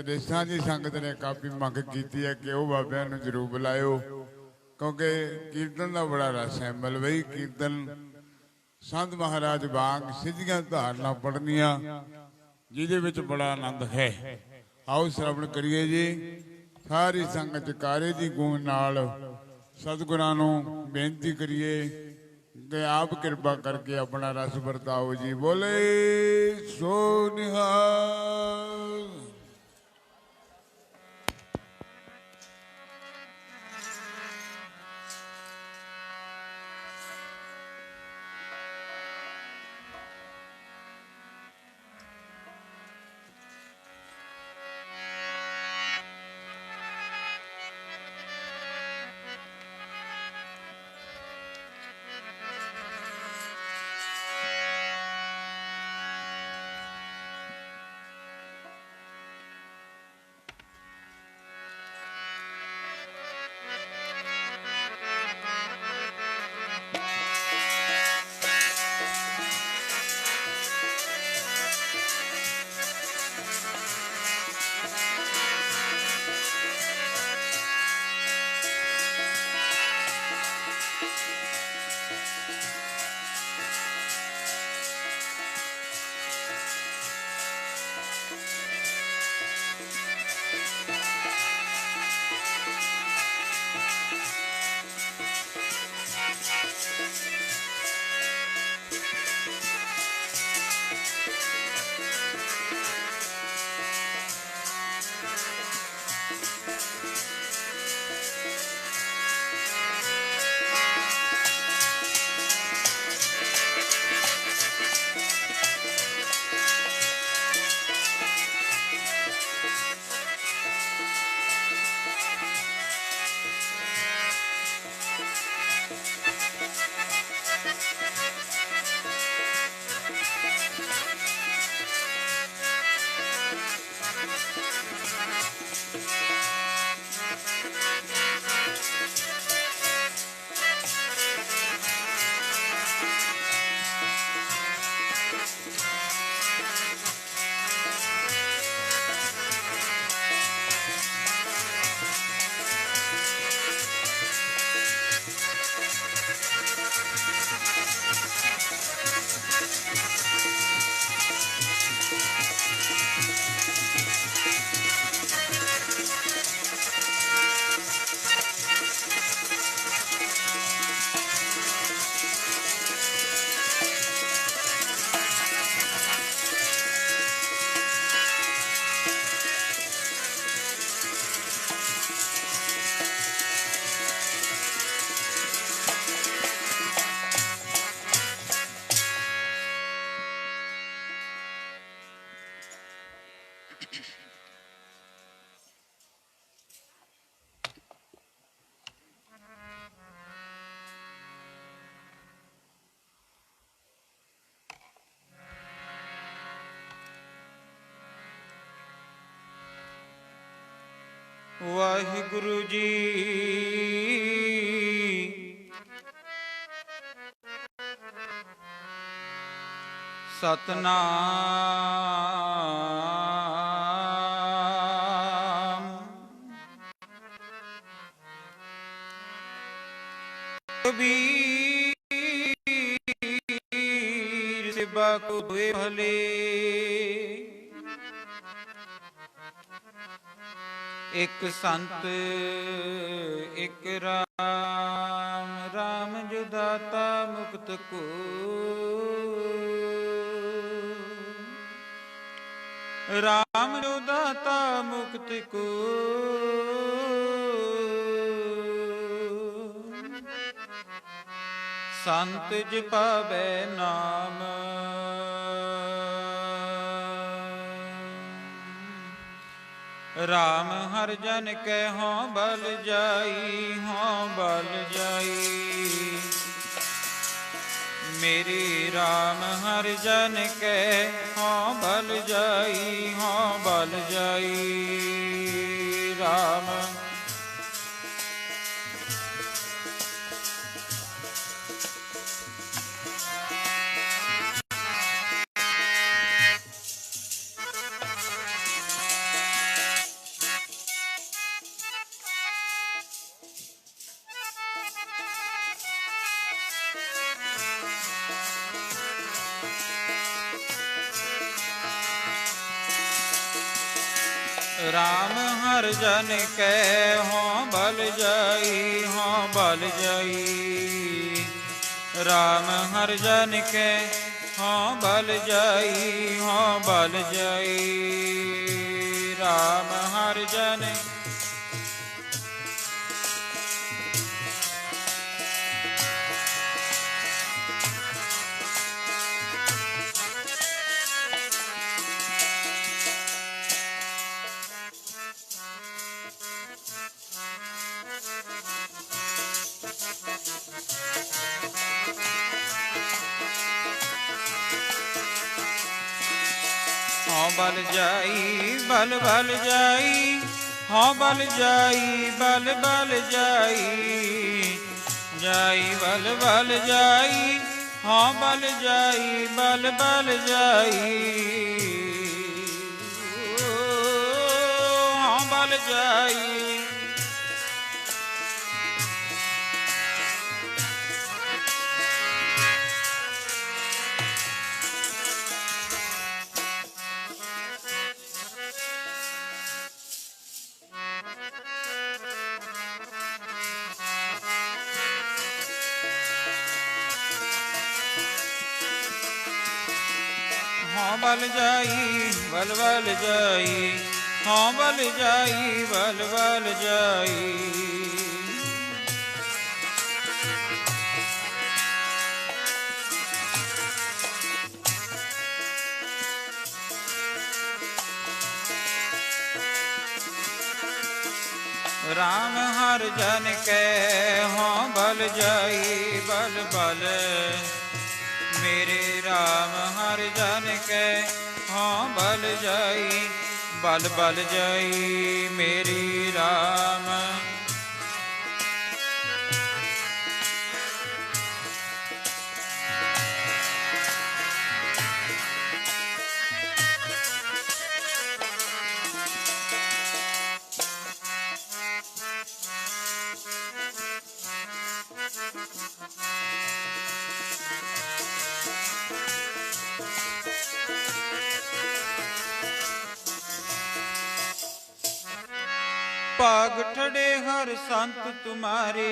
ਤੇ ਸਾਂਝੀ ਸੰਗਤ ਨੇ ਕਾਫੀ ਮੰਗ ਕੀਤੀ ਹੈ ਕਿ ਉਹ ਬਾਬਿਆਂ ਨੂੰ ਜ਼ਰੂਰ ਬੁਲਾਇਓ, ਕਿਉਂਕਿ ਕੀਰਤਨ ਦਾ ਬੜਾ ਰਸ ਹੈ। ਮਲਵਈ ਕੀਰਤਨ ਸੰਤ ਮਹਾਰਾਜ ਵਾਂਗ ਸਿੱਧੀਆਂ ਧਾਰਨਾ ਪੜ੍ਹਨੀਆਂ, ਜਿਹਦੇ ਵਿੱਚ ਬੜਾ ਆਨੰਦ ਹੈ। आओ श्रवण करिए जी। सारी संगत कारे दी गूंज नाल सतगुरां नूं बेनती करिए कि आप कृपा करके अपना रस वरताओ जी। बोले सो निहाल। वाहिगुरु जी सतनाम। कबीर सिवा को हुए भले, एक संत एक राम, राम जो दाता मुक्त को। राम जो दाता मुक्त को, संत ज पावै नाम। राम हर जन कै हों बल जाई, हों बल जाई। मेरे राम हर जन कै हों बल जाई, हों बल जाई। राम राम हर जन कै हों बल जाई, हों बल जाई। राम हर जन कै हों बल जाई, हों बल जाई। राम हर जन हों बल जाई, बल बल जाई, हों बल जाई, बल बल जाई। जाई बल बल जाई, हों बल जाई, बल बल जाई। हों बल जाई। हों बल जाई, बल बल जाई, हों बल जाई, बल बल जाई। राम हर जन कै हों बल जाई, बल बल। मेरे राम हर जन कै हों बल जाई, बल बल जाई। मेरी राम भाग ठड़े हर संत तुम्हारे,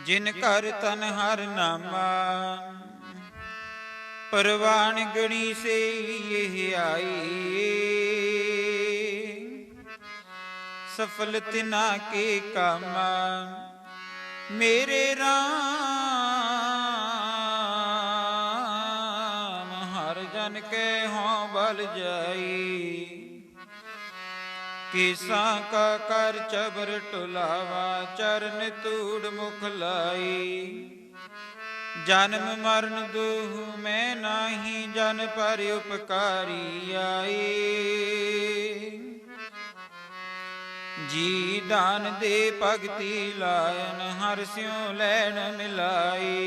जिन कर तन हर नामा। परवान गणी से ये आई, सफल तिना के कामा। मेरे राम हर जन के हों बल जाई। किसा का कर चबर टुलावा, चरण तूड़ मुख लाई। जन्म मरण दुहु में नाही, जन पर उपकारी आई। जी दान दे भगति लायन, हर स्यों लैन मिलाई।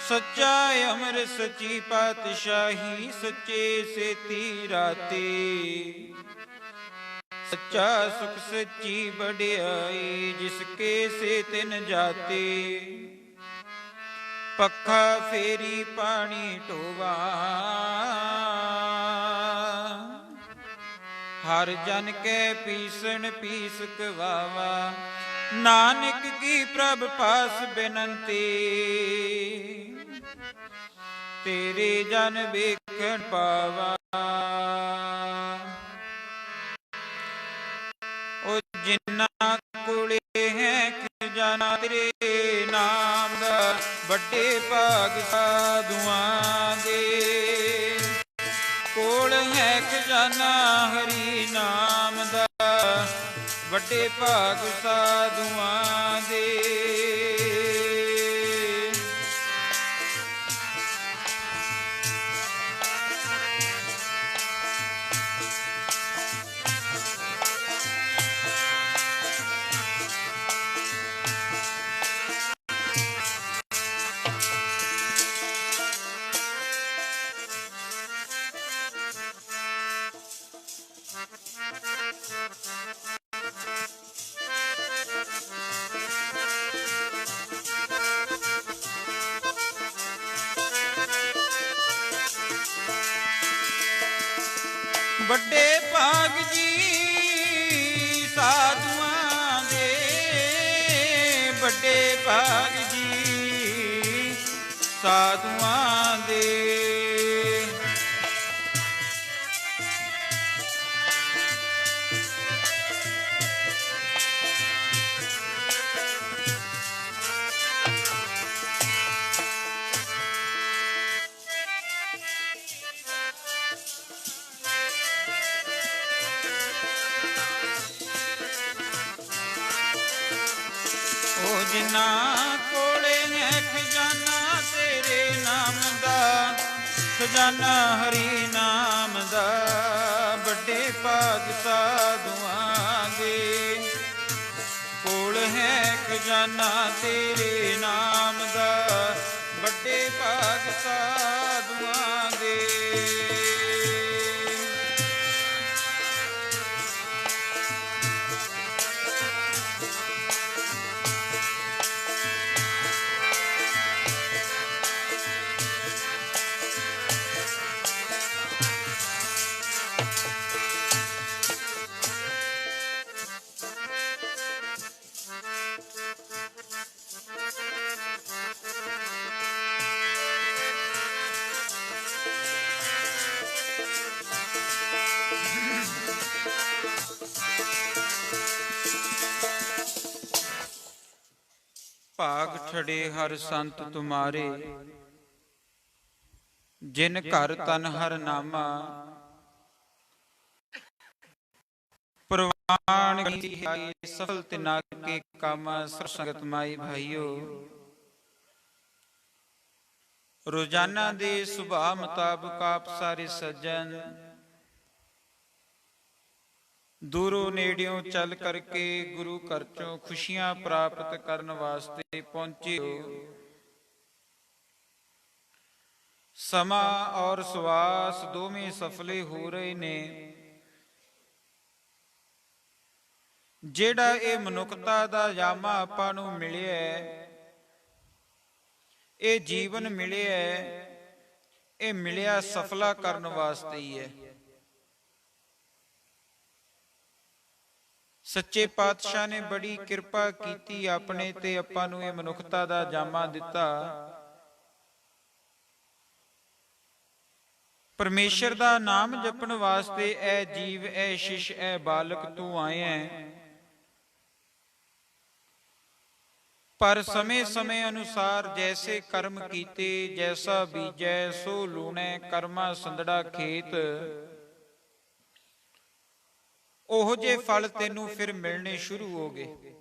सच्चा अमर सची पातशाही, सच्चे सेती राते। सच्चा सुख सच्ची बड़ियाई, जिसके से तिन जाते। पक्खा फेरी पानी टोवा, हर जन के पीसन पीस कवावा। नानक की प्रभ पास बिनती, तेरे जन बेखन पावा। ओ जिन्ना कोले है खजाना, तेरे नाम दा बड़े भाग साधुआं दे। कोल है खजाना हरि नाम दा, बड़े भाग साधुआं दे। ਵੱਡੇ ਭਾਗ ਜੀ ਸਾਧੂਆਂ ਦੇ, ਵੱਡੇ ਭਾਗ ਜੀ ਸਾਧੂਆਂ ਦੇ। ਉਹ ਜਿਨ੍ਹਾਂ ਕੋਲੇ ਹੈ ਖਜ਼ਾਨਾ ਤੇਰੇ ਨਾਮ ਦਾ, ਖਜ਼ਾਨਾ ਹਰੀ ਨਾਮ ਦਾ, ਵੱਡੇ ਭਾਗ ਸਾਧੂਆਂ ਦੇ। ਕੋਲ ਹੈ ਖਜ਼ਾਨਾ ਤੇਰੇ ਨਾਮ ਦਾ, ਵੱਡੇ ਭਾਗ ਸਾਧੂਆਂ ਦੇ। ਭਾਗ ਠੜੇ ਹਰ ਸੰਤ ਤੁਮਾਰੇ, ਜਿਨ ਘਰ ਤਨ ਹਰ ਨਾਮਾ। ਪ੍ਰਵਾਨ ਕੀਤੀ ਹੈ ਸਫਲ ਤਿਨਾ ਕੇ ਕੰਮ, ਸਰ ਸੰਗਤ ਮਾਈ ਭਾਈਓ। ਰੋਜ਼ਾਨਾ ਦੇ ਸੁਭਾਅ ਮੁਤਾਬਕ ਆਪ ਸਾਰੇ ਸੱਜਣ ਦੂਰੋਂ ਨੇੜਿਓਂ ਚੱਲ ਕਰਕੇ ਗੁਰੂ ਘਰ ਚੋਂ ਖੁਸ਼ੀਆਂ ਪ੍ਰਾਪਤ ਕਰਨ ਵਾਸਤੇ ਪਹੁੰਚੇ ਹੋ। ਸਮਾਂ ਔਰ ਸਵਾਸ ਦੋਵੇਂ ਸਫਲੇ ਹੋ ਰਹੇ ਨੇ। ਜਿਹੜਾ ਇਹ ਮਨੁੱਖਤਾ ਦਾ ਜਾਮਾ ਆਪਾਂ ਨੂੰ ਮਿਲਿਆ, ਇਹ ਜੀਵਨ ਮਿਲਿਆ, ਇਹ ਮਿਲਿਆ ਸਫਲਾ ਕਰਨ ਵਾਸਤੇ ਹੀ ਹੈ। ਸੱਚੇ ਪਾਤਸ਼ਾਹ ਨੇ ਬੜੀ ਕਿਰਪਾ ਕੀਤੀ ਆਪਣੇ ਤੇ, ਆਪਾਂ ਨੂੰ ਇਹ ਮਨੁੱਖਤਾ ਦਾ ਜਾਮਾ ਦਿੱਤਾ। ਪਰਮੇਸ਼ਰ ਦਾ ਨਾਮ ਜਪਣ ਵਾਸਤੇ ਐ ਜੀਵ, ਐ ਸ਼ਿਸ਼, ਐ ਬਾਲਕ ਤੂੰ ਆਇਆ ਹੈ। ਪਰ ਸਮੇਂ ਸਮੇਂ ਅਨੁਸਾਰ ਜੈਸੇ ਕਰਮ ਕੀਤੇ, ਜੈਸਾ ਬੀਜੈ ਸੋ ਲੂਣੈ, ਕਰਮਾ ਸੰਦੜਾ ਖੇਤ। ਉਹੋ ਜਿਹੇ ਫਲ ਤੈਨੂੰ ਫਿਰ ਮਿਲਣੇ ਸ਼ੁਰੂ ਹੋ ਗਏ।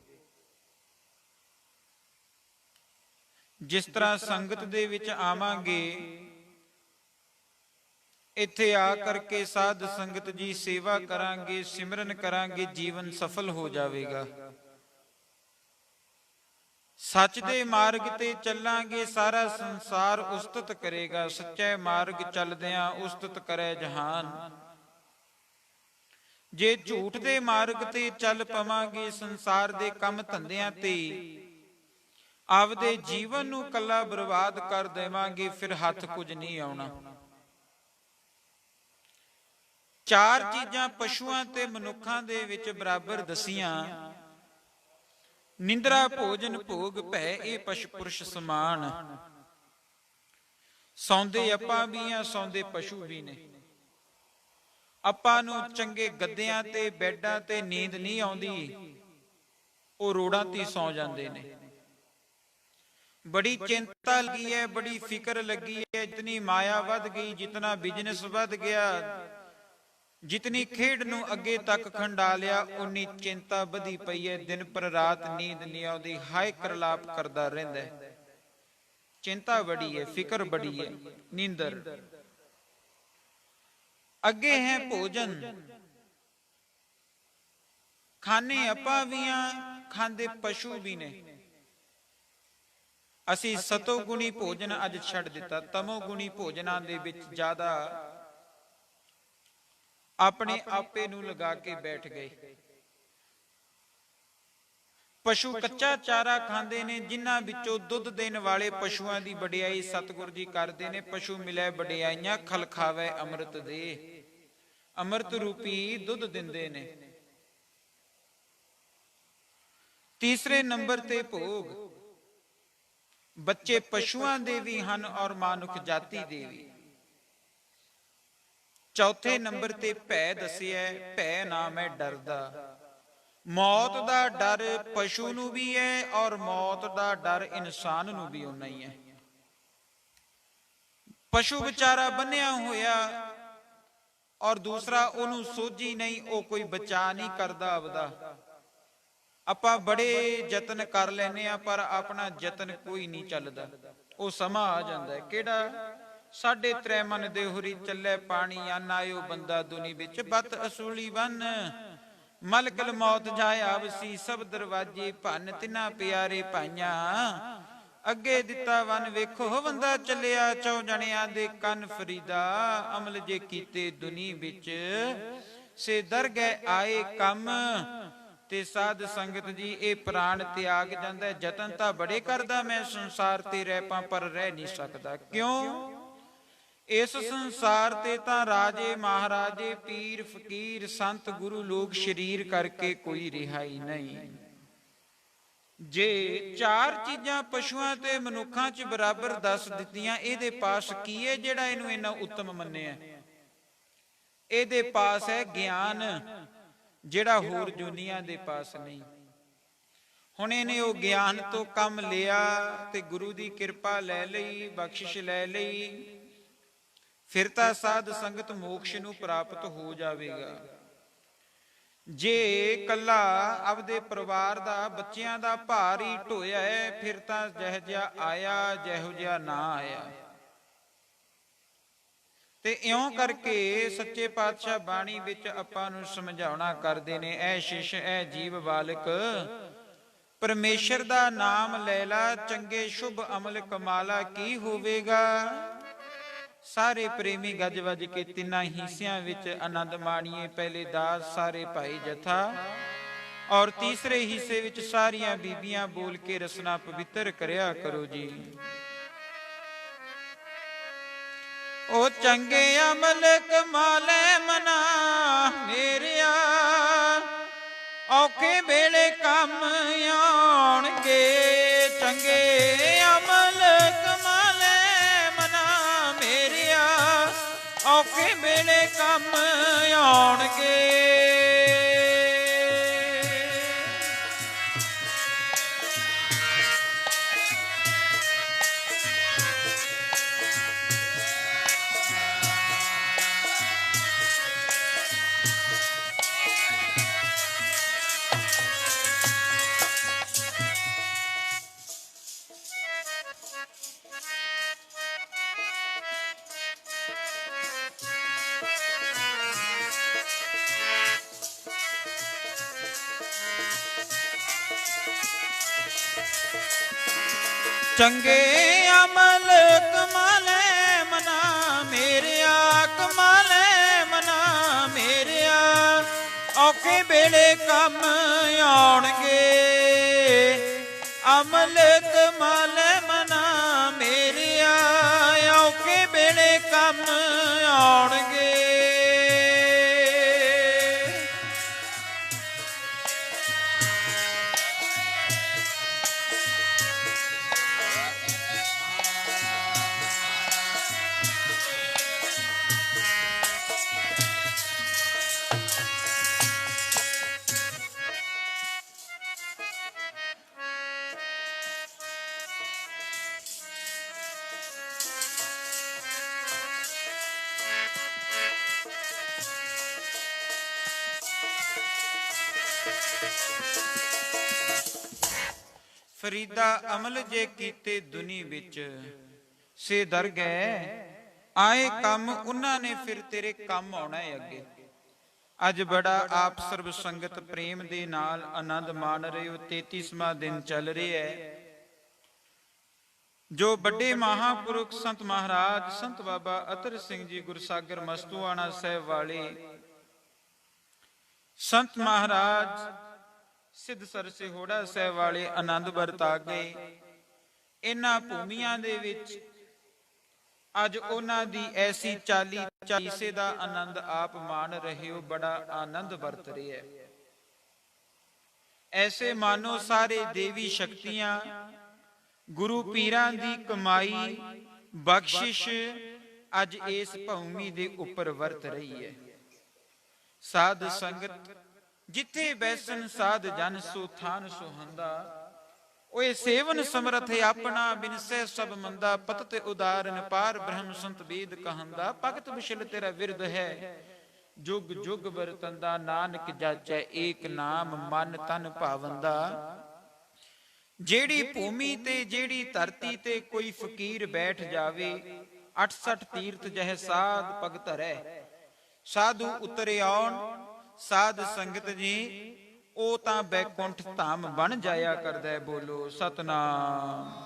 ਜਿਸ ਤਰ੍ਹਾਂ ਸੰਗਤ ਦੇ ਵਿੱਚ ਆਵਾਂਗੇ, ਇੱਥੇ ਆ ਕਰਕੇ ਸਾਧ ਸੰਗਤ ਜੀ ਸੇਵਾ ਕਰਾਂਗੇ, ਸਿਮਰਨ ਕਰਾਂਗੇ, ਜੀਵਨ ਸਫਲ ਹੋ ਜਾਵੇਗਾ। ਸੱਚ ਦੇ ਮਾਰਗ ਤੇ ਚੱਲਾਂਗੇ, ਸਾਰਾ ਸੰਸਾਰ ਉਸਤਤ ਕਰੇਗਾ। ਸੱਚੇ ਮਾਰਗ ਚੱਲਦਿਆਂ ਉਸਤਤ ਕਰੇ ਜਹਾਨ। ਜੇ ਝੂਠ ਦੇ ਮਾਰਗ ਤੇ ਚੱਲ ਪਵਾਂਗੇ, ਸੰਸਾਰ ਦੇ ਕੰਮ ਧੰਦਿਆਂ ਤੇ ਆਪਦੇ ਜੀਵਨ ਨੂੰ ਕੱਲਾ ਬਰਬਾਦ ਕਰ ਦੇਵਾਂਗੇ, ਫਿਰ ਹੱਥ ਕੁਝ ਨਹੀਂ ਆਉਣਾ। ਚਾਰ ਚੀਜ਼ਾਂ ਪਸ਼ੂਆਂ ਤੇ ਮਨੁੱਖਾਂ ਦੇ ਵਿੱਚ ਬਰਾਬਰ ਦਸੀਆਂ, ਨਿੰਦਰਾ ਭੋਜਨ ਭੋਗ ਭੈ ਇਹ ਪਸ਼ੂ ਪੁਰਸ਼ ਸਮਾਨ। ਸੌਂਦੇ ਆਪਾਂ ਵੀ ਆ, ਸੌਂਦੇ ਪਸ਼ੂ ਵੀ ਨੇ। ਆਪਾਂ ਨੂੰ ਚੰਗੇ ਗੱਦਿਆਂ ਤੇ ਬੈੱਡਾਂ ਤੇ ਨੀਂਦ ਨਹੀਂ ਆਉਂਦੀ, ਉਹ ਰੋੜਾਂ ਤੇ ਸੌਂ ਜਾਂਦੇ ਨੇ। ਬੜੀ ਚਿੰਤਾ ਲੱਗੀ ਹੈ, ਬੜੀ ਫਿਕਰ ਲੱਗੀ ਹੈ। ਜਿਤਨੀ ਮਾਇਆ ਵੱਧ ਗਈ, ਜਿਤਨਾ ਬਿਜ਼ਨਸ ਵੱਧ ਗਿਆ, ਜਿਤਨੀ ਖੇਡ ਨੂੰ ਅੱਗੇ ਤੱਕ ਖੰਡਾ ਲਿਆ, ਉਨੀ ਚਿੰਤਾ ਵਧੀ ਪਈ ਹੈ। ਦਿਨ ਪਰ ਰਾਤ ਨੀਂਦ ਨਹੀਂ ਆਉਂਦੀ, ਹਾਏ ਕਰਲਾਪ ਕਰਦਾ ਰਹਿੰਦਾ ਹੈ। ਚਿੰਤਾ ਬੜੀ ਹੈ, ਫਿਕਰ ਬੜੀ ਹੈ, ਨੀਂਦਰ। ਅੱਗੇ ਹੈ ਭੋਜਨ। ਖਾਣੇ ਆਪਾਂ ਵੀ ਆ, ਖਾਂਦੇ ਪਸ਼ੂ ਵੀ ਨੇ। ਅਸੀਂ ਸਤੋ ਗੁਣੀ ਭੋਜਨ ਅੱਜ ਛੱਡ ਦਿੱਤਾ, ਤਮੋ ਗੁਣੀ ਭੋਜਨਾਂ ਦੇ ਵਿੱਚ ਜ਼ਿਆਦਾ ਆਪਣੇ ਆਪੇ ਨੂੰ ਲਗਾ ਕੇ ਬੈਠ ਗਏ। ਪਸ਼ੂ ਕੱਚਾ ਚਾਰਾ ਖਾਂਦੇ ਨੇ, ਜਿਨ੍ਹਾਂ ਵਿੱਚੋਂ ਦੁੱਧ ਦੇਣ ਵਾਲੇ ਪਸ਼ੂਆਂ ਦੀ ਵਡਿਆਈ ਸਤਿਗੁਰੂ ਜੀ ਕਰਦੇ ਨੇ। ਪਸ਼ੂ ਮਿਲੇ ਵਡਿਆਈਆਂ, ਖਲ ਖਾਵੇ ਅੰਮ੍ਰਿਤ ਦੇ। ਅੰਮ੍ਰਿਤ ਰੂਪੀ ਦੁੱਧ ਦਿੰਦੇ ਨੇ। ਤੀਸਰੇ ਨੰਬਰ ਤੇ ਭੋਗ ਬੱਚੇ ਪਸ਼ੂਆਂ ਦੇ ਵੀ ਹਨ ਔਰ ਮਾਨੁਖ ਜਾਤੀ ਦੇ ਵੀ। ਚੌਥੇ ਨੰਬਰ ਤੇ ਭੈ ਦੱਸਿਆ, ਭੈ ਨਾਮ ਹੈ ਡਰ ਦਾ। ਮੌਤ ਦਾ ਡਰ ਪਸ਼ੂ ਨੂੰ ਵੀ ਹੈ ਔਰ ਮੌਤ ਦਾ ਡਰ ਇਨਸਾਨ ਨੂੰ ਵੀ ਉਨਾ ਹੀ ਹੈ। ਪਸ਼ੂ ਵਿਚਾਰਾ ਬੰਨਿਆ ਹੋਇਆ ਔਰ ਦੂਸਰਾ ਉਹਨੂੰ ਸੋਝੀ ਨਹੀਂ, ਉਹ ਕੋਈ ਬਚਾ ਨਹੀਂ ਕਰਦਾ ਆਪਦਾ। ਆਪਾਂ ਬੜੇ ਯਤਨ ਕਰ ਲੈਨੇ ਆ ਪਰ ਆਪਣਾ ਯਤਨ ਕੋਈ ਨਹੀਂ ਚੱਲਦਾ। ਉਹ ਸਮਾਂ ਆ ਜਾਂਦਾ ਕਿਹੜਾ 3.5 ਮਨ ਦੇ ਹੁਰੀ ਚੱਲੇ ਪਾਣੀ ਅੰਨ ਆਇਓ ਬੰਦਾ ਦੁਨੀ ਵਿੱਚ ਬਤ ਅਸੂਲੀ ਬਨ ਮਲਕਲ ਮੌਤ ਜਾਇਆ ਵਸੀ ਸਭ ਦਰਵਾਜੇ ਭੰਨ ਤਿਨਾ ਪਿਆਰੇ ਭਾਈਆਂ ਅੱਗੇ ਦਿੱਤਾ ਵਨ ਵੇਖੋ ਬੰਦਾ ਚੱਲਿਆ 4 ਜਣਿਆਂ ਦੇ ਕੰਨ ਫਰੀਦਾ ਅਮਲ ਜੇ ਕੀਤੇ ਦੁਨੀ ਵਿੱਚ ਸੇ ਦਰ ਗਏ ਆਏ ਕੰਮ। ਤੇ ਸਾਧ ਸੰਗਤ ਜੀ ਇਹ ਪ੍ਰਾਣ ਤਿਆਗ ਜਾਂਦਾ। ਯਤਨ ਤਾਂ ਬੜੇ ਕਰਦਾ ਮੈਂ ਸੰਸਾਰ ਤੇ ਰਹਿ ਪਾ ਪਰ ਰਹਿ ਨਹੀਂ ਸਕਦਾ। ਕਿਉਂ? ਇਸ ਸੰਸਾਰ ਤੇ ਤਾਂ ਰਾਜੇ ਮਹਾਰਾਜੇ ਪੀਰ ਫਕੀਰ ਸੰਤ ਗੁਰੂ ਲੋਕ ਸ਼ਰੀਰ ਕਰਕੇ ਕੋਈ ਰਿਹਾਈ ਨਹੀਂ। ਜੇ 4 ਚੀਜ਼ਾਂ ਪਸ਼ੂਆਂ ਤੇ ਮਨੁੱਖਾਂ 'ਚ ਬਰਾਬਰ ਦੱਸ ਦਿੱਤੀਆਂ, ਇਹਦੇ ਪਾਸ ਕੀ ਹੈ ਜਿਹੜਾ ਇਹਨੂੰ ਇੰਨਾ ਉੱਤਮ ਮੰਨਿਆ? ਇਹਦੇ ਪਾਸ ਹੈ ਗਿਆਨ, ਜਿਹੜਾ ਹੋਰ ਦੁਨੀਆ ਦੇ ਪਾਸ ਨਹੀਂ। ਹੁਣ ਇਹਨੇ ਉਹ ਗਿਆਨ ਤੋਂ ਕੰਮ ਲਿਆ ਤੇ ਗੁਰੂ ਦੀ ਕਿਰਪਾ ਲੈ ਲਈ, ਬਖਸ਼ਿਸ਼ ਲੈ ਲਈ, ਫਿਰ ਤਾਂ ਸਾਧ ਸੰਗਤ ਮੋਕਸ਼ ਨੂੰ ਪ੍ਰਾਪਤ ਹੋ ਜਾਵੇਗਾ। ਜੇ ਕੱਲਾ ਆਪਦੇ ਪਰਿਵਾਰ ਦਾ ਬੱਚਿਆਂ ਦਾ ਭਾਰ ਹੀ ਢੋਇਆ ਹੈ, ਫਿਰ ਤਾਂ ਜਿਹੋ ਜਿਹਾ ਆਇਆ ਜਿਹੋ ਜਿਹਾ ਨਾ ਆਇਆ। ਤੇ ਇਉਂ ਕਰਕੇ ਸੱਚੇ ਪਾਤਸ਼ਾਹ ਬਾਣੀ ਵਿੱਚ ਆਪਾਂ ਨੂੰ ਸਮਝਾਉਣਾ ਕਰਦੇ ਨੇ, ਐ ਸ਼ਿਸ਼ ਐ ਜੀਵ ਬਾਲਕ ਪਰਮੇਸ਼ਰ ਦਾ ਨਾਮ ਲੈ ਲਾ, ਚੰਗੇ ਸ਼ੁਭ ਅਮਲ ਕਮਾਲਾ ਕੀ ਹੋਵੇਗਾ। ਸਾਰੇ ਪ੍ਰੇਮੀ ਗੱਜ ਵੱਜ ਕੇ ਤਿੰਨਾਂ ਹਿੱਸਿਆਂ ਵਿੱਚ ਆਨੰਦ ਮਾਣੀਏ। ਪਹਿਲੇ ਦਾਸ ਸਾਰੇ ਭਾਈ ਜਥਾ ਔਰ ਤੀਸਰੇ ਹਿੱਸੇ ਵਿੱਚ ਸਾਰੀਆਂ ਬੀਬੀਆਂ ਬੋਲ ਕੇ ਰਸਨਾ ਪਵਿੱਤਰ ਕਰਿਆ ਕਰੋ ਜੀ। ਉਹ ਚੰਗੇ ਅਮਲ ਕਮਾਲੇ ਮਨਾ ਮੇਰਿਆ ਔਖੇ ਵੇਲੇ ਕੰਮ ਆਉਣਗੇ। ਚੰਗੇ ਅਮਲ ਕਮਾਲੇ ਮਨਾ ਮੇਰਿਆ ਔਖੇ ਵੇਲੇ ਕੰਮ ਆਉਣਗੇ। ਚੰਗੇ ਅਮਲ ਕਮਾਲੇ ਮਨਾ ਮੇਰਿਆ ਕਮਾਲੇ ਮਨਾ ਮੇਰਿਆ ਔਖੇ ਵੇਲੇ ਕੰਮ ਆਉਣਗੇ। ਅਮਲ ਕਮਾਲੇ ਮਨਾ ਮੇਰਿਆ ਔਖੇ ਵੇਲੇ ਕੰਮ ਆਉਣਗੇ। ਫਰੀਦਾ ਅਮਲ ਜੇ ਕੀਤੇ ਦੁਨੀ ਵਿੱਚ ਸੇ ਦਰ ਗਏ ਆਏ ਕੰਮ। ਉਹਨਾਂ ਨੇ ਫਿਰ ਤੇਰੇ ਕੰਮ ਆਉਣਾ ਹੈ ਅੱਗੇ। ਅੱਜ ਬੜਾ ਆਪ ਸਰਬ ਸੰਗਤ ਪ੍ਰੇਮ ਦੇ ਨਾਲ ਆਨੰਦ ਮਾਣ ਰਹੇ ਹੋ। 33ਵਾਂ ਦਿਨ ਚੱਲ ਰਿਹਾ ਹੈ। ਜੋ ਵੱਡੇ ਮਹਾਂਪੁਰਖ ਸੰਤ ਮਹਾਰਾਜ ਸੰਤ ਬਾਬਾ ਅਤਰ ਸਿੰਘ ਜੀ ਗੁਰਸਾਗਰ ਮਸਤੂਆਣਾ ਸਾਹਿਬ ਵਾਲੇ ਸੰਤ ਮਹਾਰਾਜ ਸਿੱਧ ਸਰਸੇ ਹੋੜਾ ਸਾਹਿਬ ਵਾਲੇ ਆਨੰਦ ਵਰਤਾ ਗਏ। ਇਹਨਾਂ ਭੂਮੀਆਂ ਦੇ ਵਿੱਚ ਅੱਜ ਉਹਨਾਂ ਦੀ ਐਸੀ ਚਾਲੀ ਚਾਲੀਸੇ ਦਾ ਆਨੰਦ ਆਪ ਮਾਣ ਰਹੇ ਹੋ, ਬੜਾ ਆਨੰਦ ਵਰਤ ਰਿਹਾ ਹੈ। ਐਸੇ ਮਾਨੋ ਸਾਰੇ ਦੇਵੀ ਸ਼ਕਤੀਆਂ ਗੁਰੂ ਪੀਰਾਂ ਦੀ ਕਮਾਈ ਬਖਸ਼ਿਸ਼ ਅੱਜ ਇਸ ਭੂਮੀ ਦੇ ਉੱਪਰ ਵਰਤ ਰਹੀ ਹੈ। ਸਾਧ ਸੰਗਤ ਜਿੱਥੇ ਬੈਸਨ ਸਾਧ ਜਨ ਸੋ ਥਾਨ ਸੁਹੰਦਾ, ਓਏ ਸੇਵਨ ਸਮਰਥ ਆਪਣਾ ਬਿਨਸੈ ਸਭ ਮੰਦਾ, ਪਤਤ ਉਦਾਰਨ ਪਾਰ ਬ੍ਰਹਮ ਸੰਤ ਵੇਦ ਕਹੰਦਾ, ਭਗਤ ਵਿਸ਼ਲ ਤੇਰਾ ਵਿਰਦ ਹੈ ਜੁਗ ਜੁਗ ਵਰਤੰਦਾ, ਨਾਨਕ ਜਾਚੈ ਏਕ ਨਾਮ ਮਨ ਤਨ ਭਾਵੰਦਾ। ਜਿਹੜੀ ਭੂਮੀ ਤੇ ਜਿਹੜੀ ਧਰਤੀ ਤੇ ਕੋਈ ਫਕੀਰ ਬੈਠ ਜਾਵੇ, 68 ਤੀਰਥ ਜਹ ਸਾਧ ਭਗਤ ਰਹਿ, ਸਾਧੂ ਉਤਰੇ ਆਉਣ ਸਾਧ ਸੰਗਤ ਜੀ, ਉਹ ਤਾਂ ਬੈਕੁੰਠ ਧਾਮ ਬਣ ਜਾਇਆ ਕਰਦਾ ਹੈ। ਬੋਲੋ ਸਤਨਾਮ।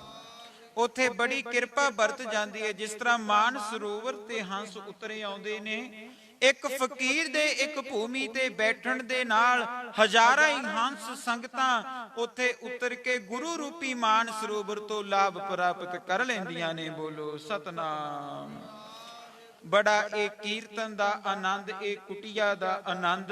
ਉਥੇ ਬੜੀ ਕਿਰਪਾ ਵਰਤ ਜਾਂਦੀ ਹੈ। ਜਿਸ ਤਰ੍ਹਾਂ ਮਾਨ ਸਰੋਵਰ ਤੇ ਹੰਸ ਉਤਰੇ ਆਉਂਦੇ ਨੇ, ਇੱਕ ਫਕੀਰ ਦੇ ਇੱਕ ਭੂਮੀ ਤੇ ਬੈਠਣ ਦੇ ਨਾਲ ਹਜ਼ਾਰਾਂ ਹੀ ਹੰਸ ਸੰਗਤਾਂ ਉਥੇ ਉਤਰ ਕੇ ਗੁਰੂ ਰੂਪੀ ਮਾਨ ਸਰੋਵਰ ਤੋਂ ਲਾਭ ਪ੍ਰਾਪਤ ਕਰ ਲੈਂਦੀਆਂ ਨੇ। ਬੋਲੋ ਸਤਨਾਮ। ਬੜਾ ਇਹ ਕੀਰਤਨ ਦਾ ਆਨੰਦ, ਇਹ ਕੁਟੀਆ ਦਾ ਆਨੰਦ,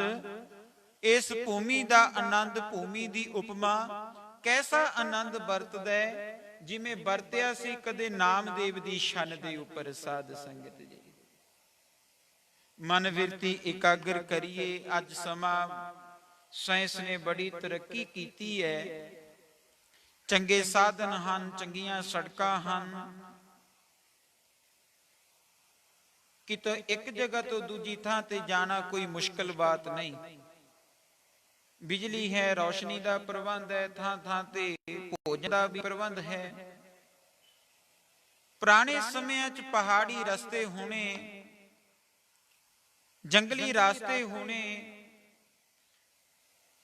ਇਸ ਭੂਮੀ ਦਾ ਆਨੰਦ, ਭੂਮੀ ਦੀ ਉਪਮਾ ਕੈਸਾ ਆਨੰਦ ਵਰਤਦਾ ਹੈ, ਜਿਵੇਂ ਵਰਤਿਆ ਸੀ ਕਦੇ ਨਾਮਦੇਵ ਦੀ ਛੰਨ ਦੇ ਉੱਪਰ। ਸਾਧ ਸੰਗਤ ਜੀ, ਮਨ ਵਿਰਤੀ ਇਕਾਗਰ ਕਰੀਏ। ਅੱਜ ਸਮਾਂ ਸਾਇੰਸ ਨੇ ਬੜੀ ਤਰੱਕੀ ਕੀਤੀ ਹੈ, ਚੰਗੇ ਸਾਧਨ ਹਨ, ਚੰਗੀਆਂ ਸੜਕਾਂ ਹਨ, ਕਿਤੇ ਇੱਕ ਜਗ੍ਹਾ ਤੋਂ ਦੂਜੀ ਥਾਂ ਤੇ ਜਾਣਾ ਕੋਈ ਮੁਸ਼ਕਲ ਬਾਤ ਨਹੀਂ। ਬਿਜਲੀ ਹੈ, ਰੌਸ਼ਨੀ ਦਾ ਪ੍ਰਬੰਧ ਹੈ, ਥਾਂ ਥਾਂ ਤੇ ਭੋਜਨ ਦਾ ਵੀ ਪ੍ਰਬੰਧ ਹੈ। ਪੁਰਾਣੇ ਸਮਿਆਂ 'ਚ ਪਹਾੜੀ ਰਸਤੇ ਹੋਣੇ, ਜੰਗਲੀ ਰਾਸਤੇ ਹੋਣੇ,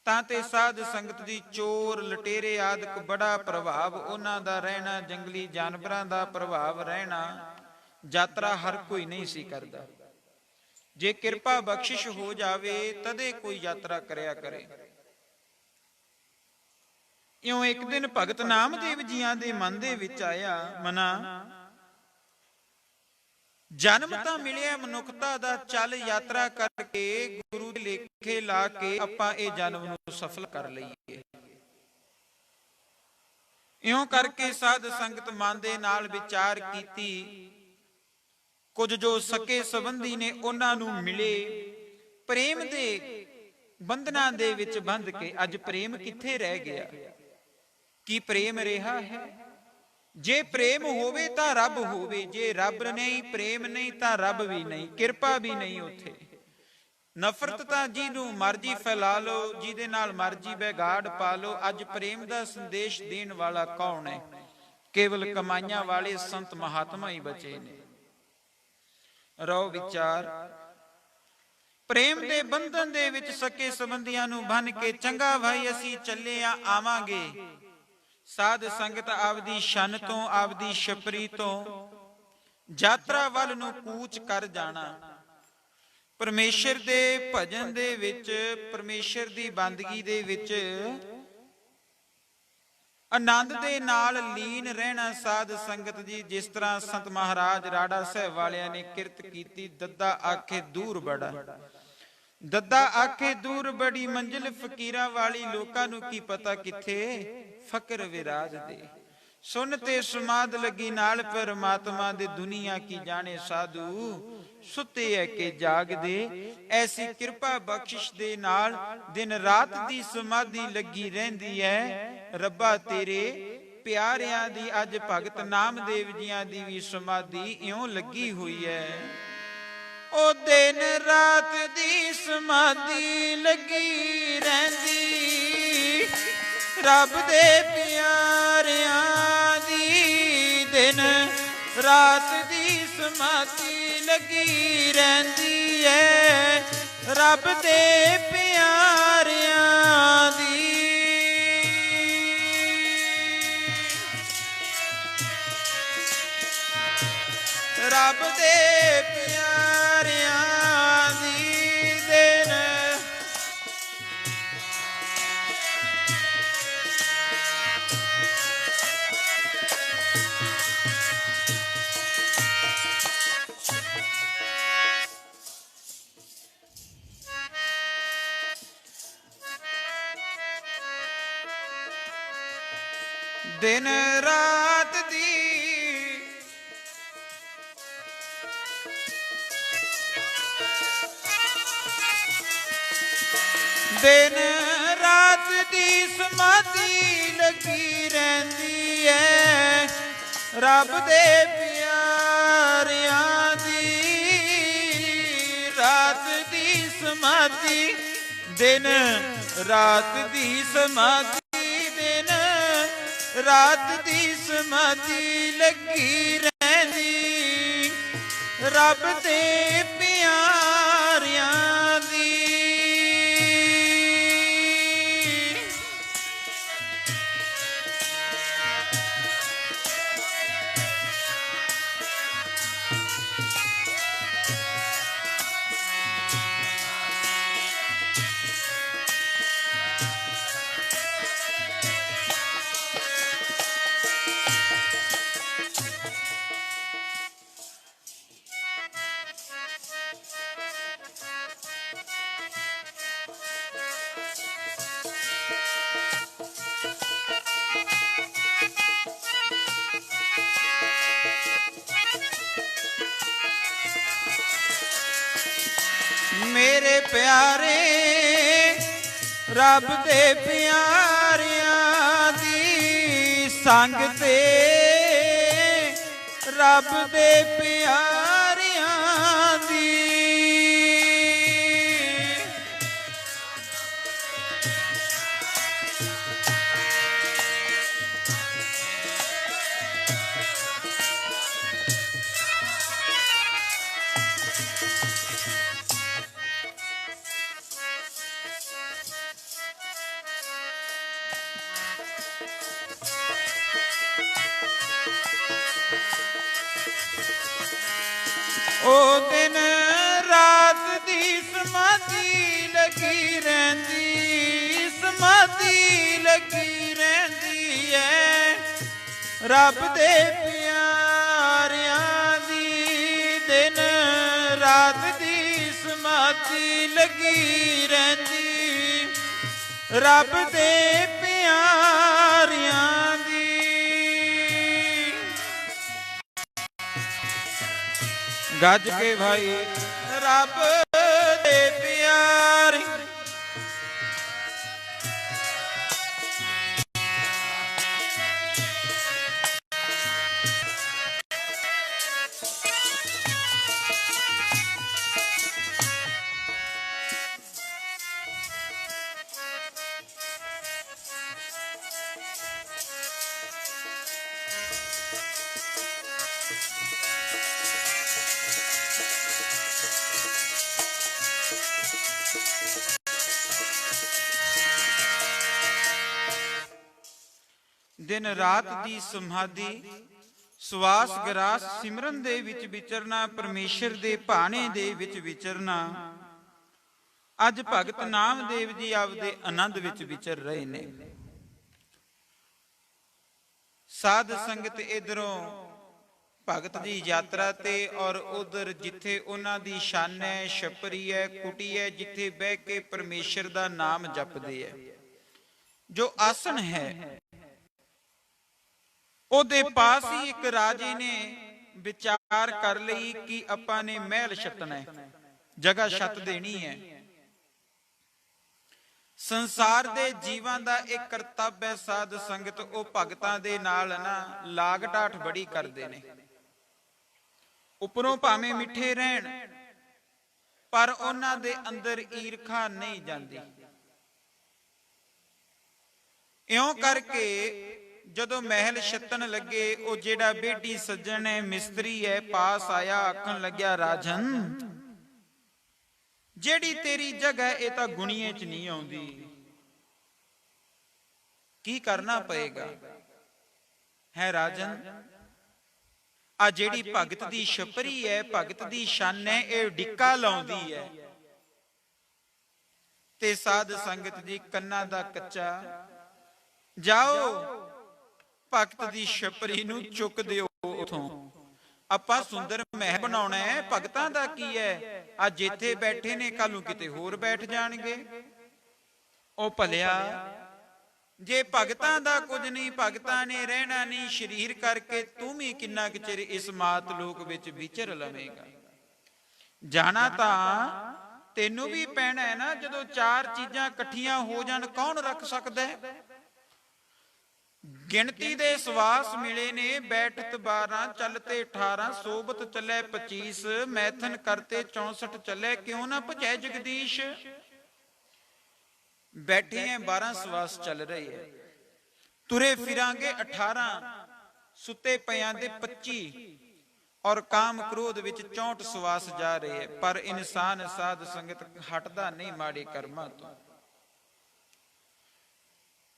ਤਾਂ ਤੇ ਸਾਧ ਸੰਗਤ ਦੀ ਚੋਰ ਲਟੇਰੇ ਆਦਿਕ ਬੜਾ ਪ੍ਰਭਾਵ ਉਹਨਾਂ ਦਾ ਰਹਿਣਾ, ਜੰਗਲੀ ਜਾਨਵਰਾਂ ਦਾ ਪ੍ਰਭਾਵ ਰਹਿਣਾ। ਯਾਤਰਾ ਹਰ ਕੋਈ ਨਹੀਂ ਸੀ ਕਰਦਾ। ਜੇ ਕਿਰਪਾ ਬਖਸ਼ਿਸ਼ ਹੋ ਜਾਵੇ ਤਦੇ ਕੋਈ ਯਾਤਰਾ ਕਰਿਆ ਕਰੇ। ਇਉਂ ਇੱਕ ਦਿਨ ਭਗਤ ਨਾਮਦੇਵ ਜੀਆਂ ਦੇ ਮਨ ਦੇ ਵਿੱਚ ਆਇਆ, ਮਨਾ ਜਨਮ ਤਾਂ ਮਿਲਿਆ ਮਨੁੱਖਤਾ ਦਾ, ਚੱਲ ਯਾਤਰਾ ਕਰਕੇ ਗੁਰੂ ਦੇ ਲੇਖੇ ਲਾ ਕੇ ਆਪਾਂ ਇਹ ਜਨਮ ਨੂੰ ਸਫਲ ਕਰ ਲਈਏ। ਇਉਂ ਕਰਕੇ ਸਾਧ ਸੰਗਤ ਮਨ ਦੇ ਨਾਲ ਵਿਚਾਰ ਕੀਤੀ। ਕੁਝ ਜੋ ਸਕੇ ਸੰਬੰਧੀ ਨੇ ਉਹਨਾਂ ਨੂੰ ਮਿਲੇ, ਪ੍ਰੇਮ ਦੇ ਬੰਧਨਾਂ ਦੇ ਵਿੱਚ ਬੰਧ ਕੇ। ਅੱਜ ਪ੍ਰੇਮ ਕਿੱਥੇ ਰਹਿ ਗਿਆ? ਕੀ ਪ੍ਰੇਮ ਰਿਹਾ ਹੈ? ਜੇ ਪ੍ਰੇਮ ਹੋਵੇ ਤਾਂ ਰੱਬ ਹੋਵੇ, ਜੇ ਰੱਬ ਨਹੀਂ, ਪ੍ਰੇਮ ਨਹੀਂ ਤਾਂ ਰੱਬ ਵੀ ਨਹੀਂ, ਕਿਰਪਾ ਵੀ ਨਹੀਂ ਉੱਥੇ। ਨਫ਼ਰਤ ਤਾਂ ਜਿਹਨੂੰ ਮਰਜੀ ਫੈਲਾ ਲਓ, ਜਿਹਦੇ ਨਾਲ ਮਰਜੀ ਵਿਗਾੜ ਪਾ ਲਓ। ਅੱਜ ਪ੍ਰੇਮ ਦਾ ਸੰਦੇਸ਼ ਦੇਣ ਵਾਲਾ ਕੌਣ ਹੈ? ਕੇਵਲ ਕਮਾਈਆਂ ਵਾਲੇ ਸੰਤ ਮਹਾਤਮਾ ਹੀ ਬਚੇ ਨੇ। ਰੋ ਵਿਚਾਰ, ਪ੍ਰੇਮ ਦੇ ਬੰਧਨ ਦੇ ਵਿੱਚ ਸਕੇ ਸੰਬੰਧੀਆਂ ਨੂੰ ਬੰਨ ਕੇ, ਚੰਗਾ ਭਾਈ ਅਸੀਂ ਚੱਲੇ ਆਵਾਂਗੇ। ਸਾਧ ਸੰਗਤ ਆਪਦੀ ਛੰਨ ਤੋਂ, ਆਪਦੀ ਛਪਰੀ ਤੋਂ ਯਾਤਰਾ ਵੱਲ ਨੂੰ ਕੂਚ ਕਰ ਜਾਣਾ। ਪਰਮੇਸ਼ਰ ਦੇ ਭਜਨ ਦੇ ਵਿੱਚ, ਪਰਮੇਸ਼ਰ ਦੀ ਬੰਦਗੀ ਦੇ ਵਿੱਚ ਆਨੰਦ ਦੇ ਨਾਲ ਲੀਨ ਰਹਿਣਾ। ਸਾਧ ਸੰਗਤ ਜੀ, ਜਿਸ ਤਰ੍ਹਾਂ ਸੰਤ ਮਹਾਰਾਜ ਰਾੜਾ ਸਾਹਿਬ ਵਾਲਿਆਂ ਨੇ ਕਿਰਤ ਕੀਤੀ, ਦੱਦਾ ਆਖੇ ਦੂਰ ਬੜਾ, ਦੱਦਾ ਆਖੇ ਦੂਰ ਬੜੀ ਮੰਜ਼ਿਲ ਫਕੀਰਾਂ ਵਾਲੀ, ਲੋਕਾਂ ਨੂੰ ਕੀ ਪਤਾ ਕਿੱਥੇ ਫਕਰ ਵਿਰਾਜ ਦੇ। ਸੁਨ ਤੇ ਸਮਾਦ ਲੱਗੀ ਨਾਲ ਪਰਮਾਤਮਾ ਦੇ, ਦੁਨੀਆ ਕੀ ਜਾਣੇ ਸਾਧੂ ਸੁੱਤੇ ਹੈ ਕਿ ਜਾਗਦੇ। ਐਸੀ ਕਿਰਪਾ ਬਖਸ਼ਿਸ਼ ਦੇ ਨਾਲ ਦਿਨ ਰਾਤ ਦੀ ਸਮਾਧੀ ਲੱਗੀ ਰਹਿੰਦੀ ਹੈ। ਰੱਬਾ ਤੇਰੇ ਪਿਆਰਿਆਂ ਦੀ ਅੱਜ ਭਗਤ ਨਾਮਦੇਵ ਜੀਆਂ ਦੀ ਵੀ ਸਮਾਧੀ ਇਉਂ ਲੱਗੀ ਹੋਈ ਹੈ। ਉਹ ਦਿਨ ਰਾਤ ਦੀ ਸਮਾਧੀ ਲੱਗੀ ਰਹਿੰਦੀ, ਰੱਬ ਦੇ ਪਿਆਰਿਆਂ ਦੀ ਦਿਨ ਰਾਤ ਦੀ ਸਮਾਧੀ ਲੱਗੀ ਰਹਿੰਦੀ ਹੈ। ਰੱਬ ਦੇ ਪਿਆਰਿਆਂ ਦੀ ਰੱਬ ਦੇ ਪਿਆਰਿਆਂ ਦੀ ਦਿਨ दिन रात दी दिन रात दी समाधि लगी रहंदी है रब दे प्यारियां दी रात दी समाधि दिन रात दी समाधि दिन रात दी समाधि लगी रहंदी रब दे प्यारियां दी मेरे प्यारे रब दे प्यारियां दी संग ते रब दे प्यारियां दी ओ दिन रात दी समाधि लगी रहंदी समाधि लगी रहंदी है रब दे प्यारियां दी दिन रात दी समाधि लगी रहंदी रब दे प्यारियां दी गज के भाई रब दे प्यारी दिन रात दी समाधि ਸਵਾਸ ਗਰਾਸ ਸਿਮਰਨ ਦੇ ਵਿੱਚ ਵਿਚਰਨਾ ਪਰਮੇਸ਼ਰ ਦੇ ਭਾਣੇ ਦੇ ਵਿੱਚ ਵਿਚਰਨਾ ਅੱਜ ਭਗਤ ਨਾਮਦੇਵ ਜੀ ਆਪਦੇ ਆਨੰਦ ਵਿੱਚ ਵਿਚਰ ਰਹੇ ਨੇ ਸਾਧ ਸੰਗਤ ਇਧਰੋਂ ਭਗਤ ਦੀ ਯਾਤਰਾ ਤੇ ਔਰ ਉਧਰ ਜਿੱਥੇ ਉਹਨਾਂ ਦੀ ਸ਼ਾਨ ਹੈ ਛਪਰੀ ਹੈ ਕੁਟੀ ਹੈ ਜਿੱਥੇ ਬਹਿ ਕੇ ਪਰਮੇਸ਼ਰ ਦਾ ਨਾਮ ਜਪਦੇ ਹੈ ਜੋ ਆਸਣ ਹੈ ਉਹਦੇ ਪਾਸ ਹੀ ਇੱਕ ਰਾਜੇ ਨੇ ਵਿਚਾਰ ਕਰ ਲਈ ਕਿ ਆਪਾਂ ਨੇ ਮਹਿਲ ਛੱਤਣਾ ਹੈ ਜਗ੍ਹਾ ਛੱਤ ਦੇਣੀ ਹੈ ਸੰਸਾਰ ਦੇ ਜੀਵਾਂ ਦਾ ਇੱਕ ਕਰਤੱਵ ਹੈ ਸਾਧ ਸੰਗਤ ਉਹ ਭਗਤਾਂ ਦੇ ਨਾਲ ਨਾ ਲਾਗ ਡਾਠ ਬੜੀ ਕਰਦੇ ਨੇ ਉੱਪਰੋਂ ਭਾਵੇਂ ਮਿੱਠੇ ਰਹਿਣ ਪਰ ਉਹਨਾਂ ਦੇ ਅੰਦਰ ਈਰਖਾ ਨਹੀਂ ਜਾਂਦੀ ਇਉਂ ਕਰਕੇ ਜਦੋਂ ਮਹਿਲ ਛੱਤਣ ਲੱਗੇ ਉਹ ਜਿਹੜਾ ਬੇਟੀ ਸੱਜਣ ਹੈ ਮਿਸਤਰੀ ਹੈ ਪਾਸ ਆਇਆ ਆਖਣ ਲੱਗਿਆ ਰਾਜਨ ਜਿਹੜੀ ਤੇਰੀ ਜਗ੍ਹਾ ਇਹ ਤਾਂ ਗੁਣੀਏ ਚ ਨਹੀਂ ਆਉਂਦੀ ਕੀ ਕਰਨਾ ਪਏਗਾ ਹੈ ਰਾਜਨ ਆ ਜਿਹੜੀ ਭਗਤ ਦੀ ਛਪਰੀ ਹੈ ਭਗਤ ਦੀ ਸ਼ਾਨ ਹੈ ਇਹ ਡਿੱਕਾ ਲਾਉਂਦੀ ਹੈ ਤੇ ਸਾਧ ਸੰਗਤ ਜੀ ਕੰਨਾਂ ਦਾ ਕੱਚਾ ਜਾਓ ਭਗਤ ਦੀ ਛਪਰੀ ਨੂੰ ਚੁੱਕ ਦਿਓ ਉਥੋਂ ਆਪਾਂ ਸੁੰਦਰ ਮਹਿਲ ਬਣਾਉਣਾ ਹੈ ਭਗਤਾਂ ਦਾ ਕੀ ਹੈ ਆ ਜਿੱਥੇ ਬੈਠੇ ਨੇ ਕੱਲ ਨੂੰ ਕਿਤੇ ਹੋਰ ਬੈਠ ਜਾਣਗੇ ਉਹ ਭਲਿਆ जे भगतां दा कुछ नहीं, भगतां ने रहना नहीं, शरीर करके तू भी किन्ना कुछ चिर इस मात लोक विच विचर लवेगा। जाना तां तेनू भी पैना है ना। जदों चार चीजां इकट्ठियां हो जाण कौन रख सकदा है। गिणती दे सवास मिले ने, बैठत 12 चलते 18, सोबत चले 25, मैथन करते 64 चले, क्यों ना भजै जगदीश। बैठे हैं 12 सवास चल रहे है, तुरे फिरांगे 18, सुते पियां दे 25 और काम क्रोध विच 64 सवास जा रहे हैं। पर इंसान साध संगत हटदा नहीं माड़े कर्मां तो।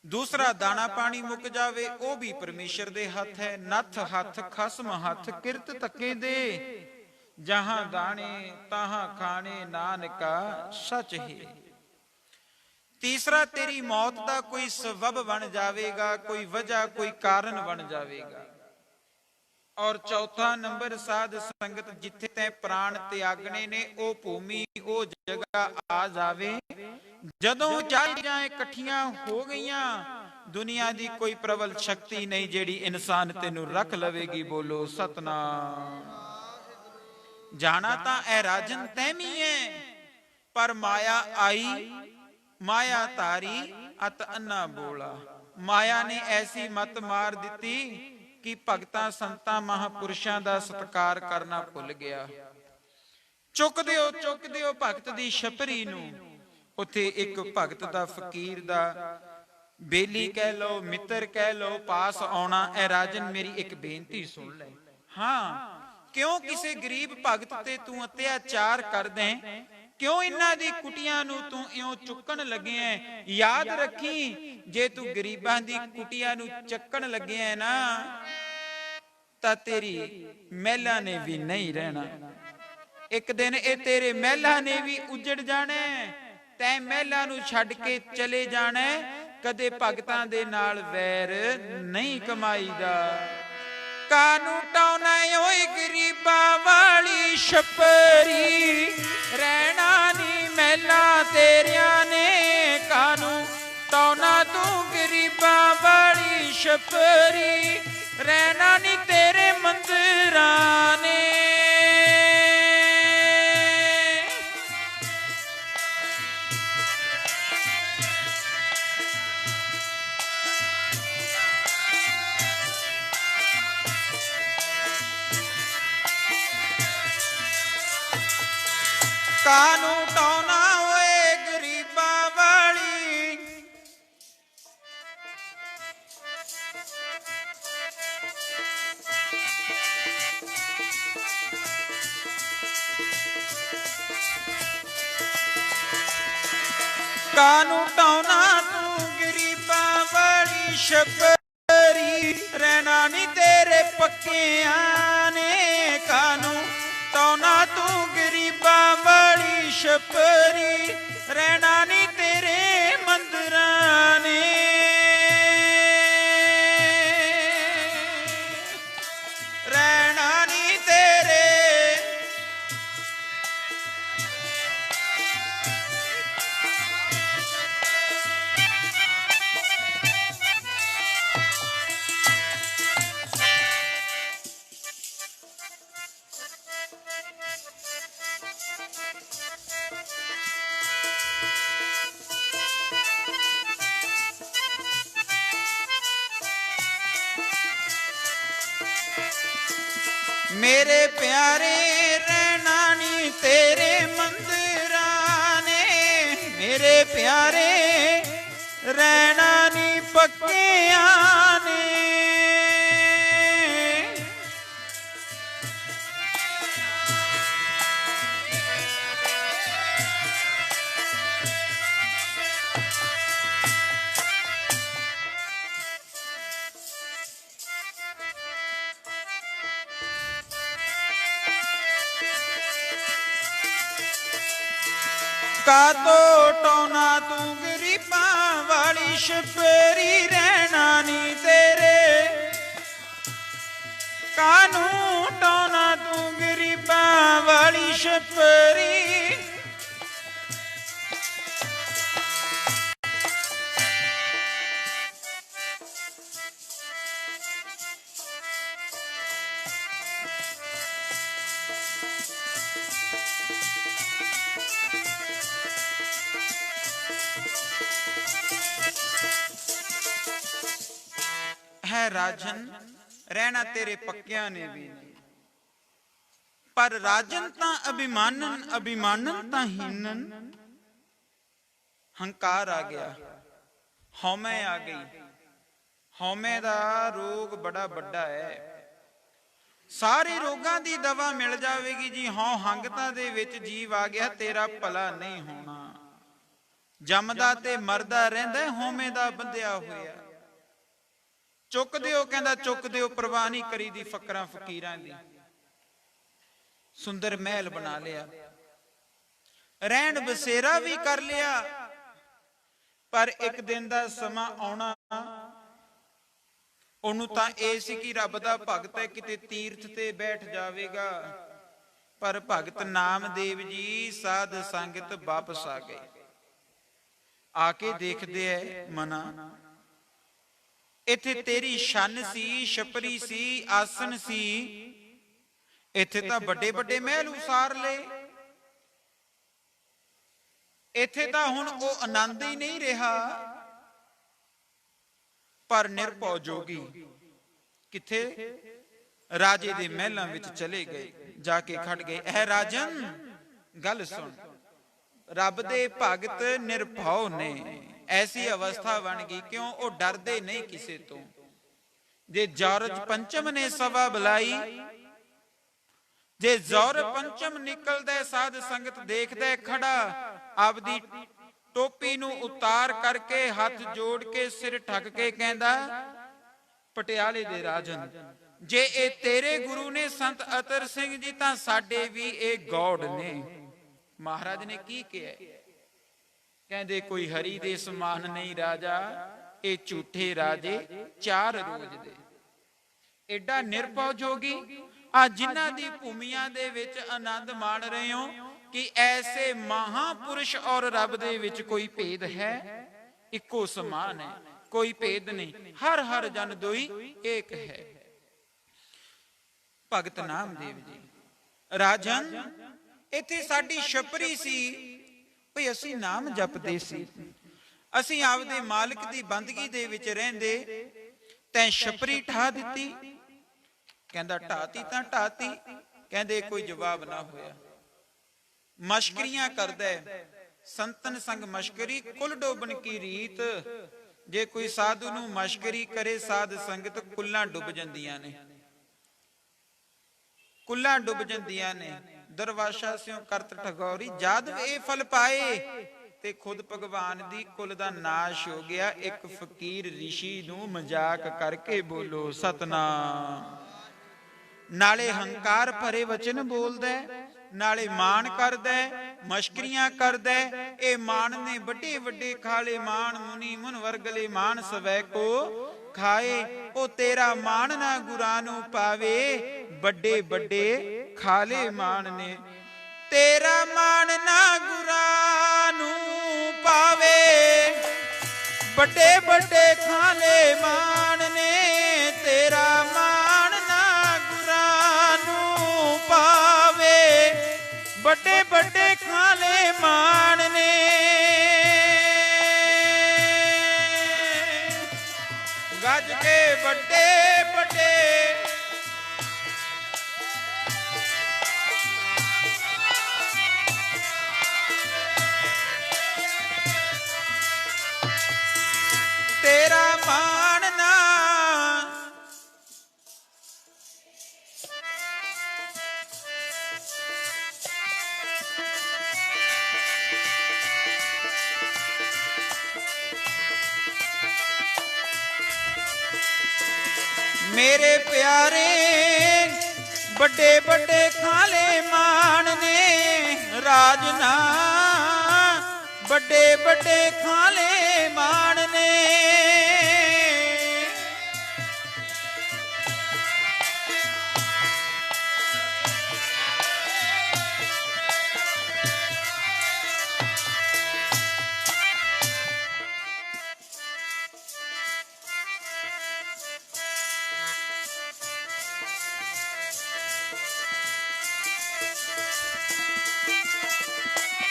दूसरा दाना पानी मुक जावे वो भी परमेश्वर दे हथ है। नथ हथ खसम हथ किरत तके दे, जहां दाने तहां खाने नानका सच है। तीसरा तेरी मौत का कोई सबब बन जाएगा, कोई वजह कोई कारण बन जाएगा। और चौथा नंबर साध संगत जिथे तै प्राण त्यागने ने ओ भूमि ओ जगह आ जावे। जदों चार चीजां इकट्ठियां हो गईयां, दुनिया दी कोई प्रबल शक्ति नहीं जेड़ी इंसान तेनू रख लवेगी। बोलो सतनाम। जाना तां ऐ राजन तैमी है, पर माया आई माया तारी अत अन्ना बोला। माया ने ऐसी मत मार दी कि भगतां संतां महापुरुषां दा सत्कार करना भुल गया। चुक दिओ भगत दी छपरी नू। उत्थे एक भगत दा फकीर दा बेली कह लो मित्र कह लो पास आउणा। ऐ राजन मेरी एक बेनती सुन ले। हाँ, क्यों किसी गरीब भगत ते तू अत्याचार कर दे, क्यों इन्हां दी कुटियां नू तू इउं चुकण लगे है। याद रखी जे तू गरीबां दी कुटियां नू चक्कण लगे है ना, तां तेरी महलां ने भी नहीं रहना। एक दिन ए तेरे महलां ने भी उजड़ जाना। तैं महलां नू छड्ड के चले जाना। कदे भगतां दे नाल वैर नहीं कमाईदा। कानू टाउना ओए गरीबा वाली छपरी, रहना नी महला तेरिया ने। कानू टाउना तू गरीबा वाली छपरी, रहना नी तेरे मंदिरां ने। कानू टौना होए गरीबा वाली, कानू टौना तू गरीबा वाली छपरी, रहना नी तेरे पक्कियां ने। कानू टौना तू गरीबा वाली छपरी, रहना नी तेरे मंदिरां ने। रहना नी तेरे मेरे प्यारे रहना नी तेरे मंदिरां ने। मेरे प्यारे रहना नी पक्कियां ने। का तो टौना तू गरीबा वाली छपरी, रहना नी तेरे। कानू टौना तू गरीबा वाली छपरी, है राजन रहना तेरे पक्किया ने भी नहीं, पर राजन ता अभिमानन अभिमानन ता हीनन। हंकार आ गया, हौमे आ गई। हौमे दा रोग बड़ा बड़ा है, सारे रोगां दी दवा मिल जाएगी जी। हौ हंगता दे विच जीव आ गया, तेरा भला नहीं होना। जमदा ते मरदा रहिंदा, हौमे दा बंधिया होया। चुक दिओ कहंदा चुक दिओ, परवाह नहीं करी दी फकरां फकीरां दी। सुंदर महल बना लिया, रहन बसेरा भी कर लिया, पर एक दिन दा समा आउणा ਉਹਨੂੰ ਤਾਂ ਇਹ ਸੀ ਕਿ ਰੱਬ ਦਾ ਭਗਤ ਹੈ, ਕਿਤੇ ਤੀਰਥ ਤੇ ਬੈਠ ਜਾਵੇਗਾ। ਪਰ ਭਗਤ ਨਾਮਦੇਵ ਜੀ ਸਾਧ ਸੰਗਤ ਵਾਪਸ ਆ ਗਏ। ਆ ਕੇ ਦੇਖਦੇ ਐ ਮਨਾ, ਇੱਥੇ ਤੇਰੀ ਸ਼ਨ ਸੀ, ਛਪਰੀ ਸੀ, ਆਸਣ ਸੀ, ਇੱਥੇ ਤਾਂ ਵੱਡੇ ਵੱਡੇ ਮਹਿਲ ਉਸਾਰ ਲਏ। ਇੱਥੇ ਤਾਂ ਹੁਣ ਉਹ ਆਨੰਦ ਹੀ ਨਹੀਂ ਰਿਹਾ। पर निरभौ जोगी किथे राजे दे महलों विच चले गए, जाके खड़ गए। ऐ राजन गल सुन, रब दे भगत निरभौ ने, ऐसी अवस्था बन गई क्यों वो डरदे नहीं किसी तो। जे जौरज पंचम ने सभा बुलाई, जे जौर पंचम निकलदा साध संगत देखदा खड़ा, आपदी टोपी नू उतार करके हाथ जोड़ के सिर ठक के कहंदा, पटियाले दे राजन जे ए तेरे गुरु ने संत अतर सिंह जी तां साडे भी ए गौड़ ने। महाराज ने की कहा? कहंदे कोई हरि दे समान नहीं राजा, ए झूठे राजे चार रोज दे। एडा निरभौ जोगी आ जिन्हां दी भूमियां दे विच आनंद माण रहे हो कि ऐसे महापुरुष और रब दे विच कोई भेद है? इको समान है, कोई भेद नहीं, हर हर जन दोई एक है। भगत नामदेव जी राजन इत्थे साडी छपरी सी, भई असीं नाम जपदे सी, असीं आपदे मालिक दी बंदगी दे विच रहिंदे, तैं छपरी ढा दित्ती। कहंदा ढाती तां ढाती। कहंदे कोई जवाब ना होया। मश्करियां करदा है, संतन संग मश्करी कुल डोबन की रीत। जे कोई साधु नू मश्करी करे साध संगत, कुल्लां डुब जांदियां ने, कुल्लां डुब जांदियां ने। दरवाशा स्यों करत ठगौरी, जादव ए फल पाए ते खुद भगवान दी कुल दा नाश हो गया। एक फकीर ऋषि नू मजाक करके बोलो सतनाम। नाले हंकार भरे वचन बोलदा है, नाले मान करदा है, मश्करियां करदा है। ए मान ने बड़े बड़े खाले मान, मुनि मुन वर्गले मान सवै को खाए। ओ तेरा मान ना गुरां नू पावे, बड़े बड़े खाले मान ने। तेरा मान ना गुरां नू पावे, बड़े बड़े खाले मान ने। तेरा मान ना गुरां नू पावे, बड़े बड़े खाले मान ने। गज के बड़े बड़े तेरा मान ना मेरे प्यारे बड़े बड़े खाले मान ने। राजना बड़े बड़े खाले मान ने।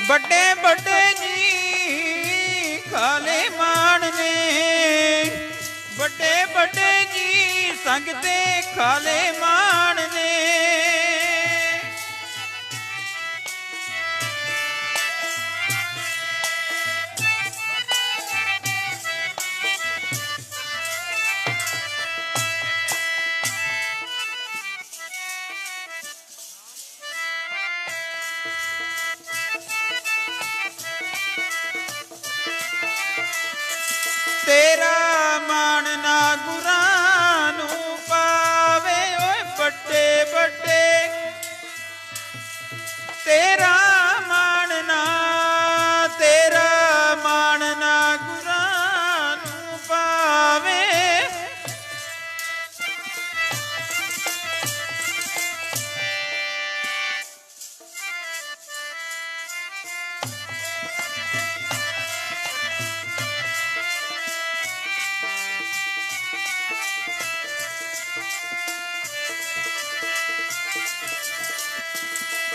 बड़े बड़े जी खाले मान ने, बड़े बड़े जी ਸੰਗ ਤੇ ਖਾਲੇ ਮਾਣ ਨੇ। ਤੇਰਾ ਮਾਣ ਨਾ ਗੁਰਾਂ ਨੂੰ ਪਾਵੇ ਓਏ ਵੱਡੇ ਵੱਡੇ, ਤੇਰਾ ਮਾਣ ਨਾ ਗੁਰਾਂ ਨੂੰ ਪਾਵੇ।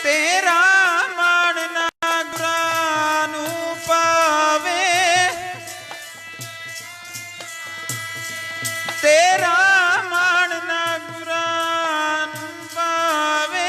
ਤੇਰਾ ਮਾਣ ਨਾ ਗੁਰਾਂ ਨੂੰ ਪਾਵੇ, ਤੇਰਾ ਮਾਣ ਨਾ ਗੁਰਾਂ ਨੂੰ ਪਾਵੇ।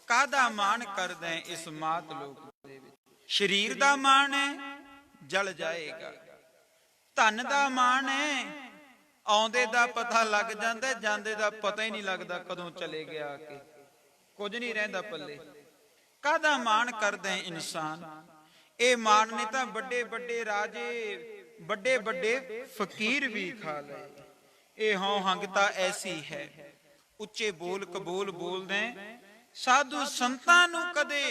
ਕਾਹਦਾ ਮਾਣ ਕਰਦਾ ਇਸ ਮਾਤ ਲੋਕ ਦੇ ਵਿੱਚ? ਸਰੀਰ ਦਾ ਮਾਣ ਹੈ, ਜਲ ਜਾਏਗਾ। ਧਨ ਦਾ ਮਾਣ ਹੈ, ਆਉਂਦੇ ਦਾ ਪਤਾ ਲੱਗ ਜਾਂਦਾ, ਜਾਂਦੇ ਦਾ ਪਤਾ ਹੀ ਨਹੀਂ ਲੱਗਦਾ ਕਦੋਂ ਚਲੇ ਗਿਆ ਆ ਕੇ, ਕੁਝ ਨਹੀਂ ਰਹਿੰਦਾ ਪੱਲੇ। ਕਾਹਦਾ ਮਾਣ ਕਰਦਾ ਇਨਸਾਨ? ਇਹ ਮਾਣ ਨੇ ਤਾਂ ਵੱਡੇ ਵੱਡੇ ਰਾਜੇ, ਵੱਡੇ ਵੱਡੇ ਫਕੀਰ ਵੀ ਖਾ ਲਏ। ਇਹ ਹਉ ਹੰਗਤਾ ਐਸੀ ਹੈ, ਉੱਚੇ ਬੋਲ ਕਬੂਲ ਬੋਲਦੇ। ਸਾਧੂ ਸੰਤਾਂ ਨੂੰ ਕਦੇ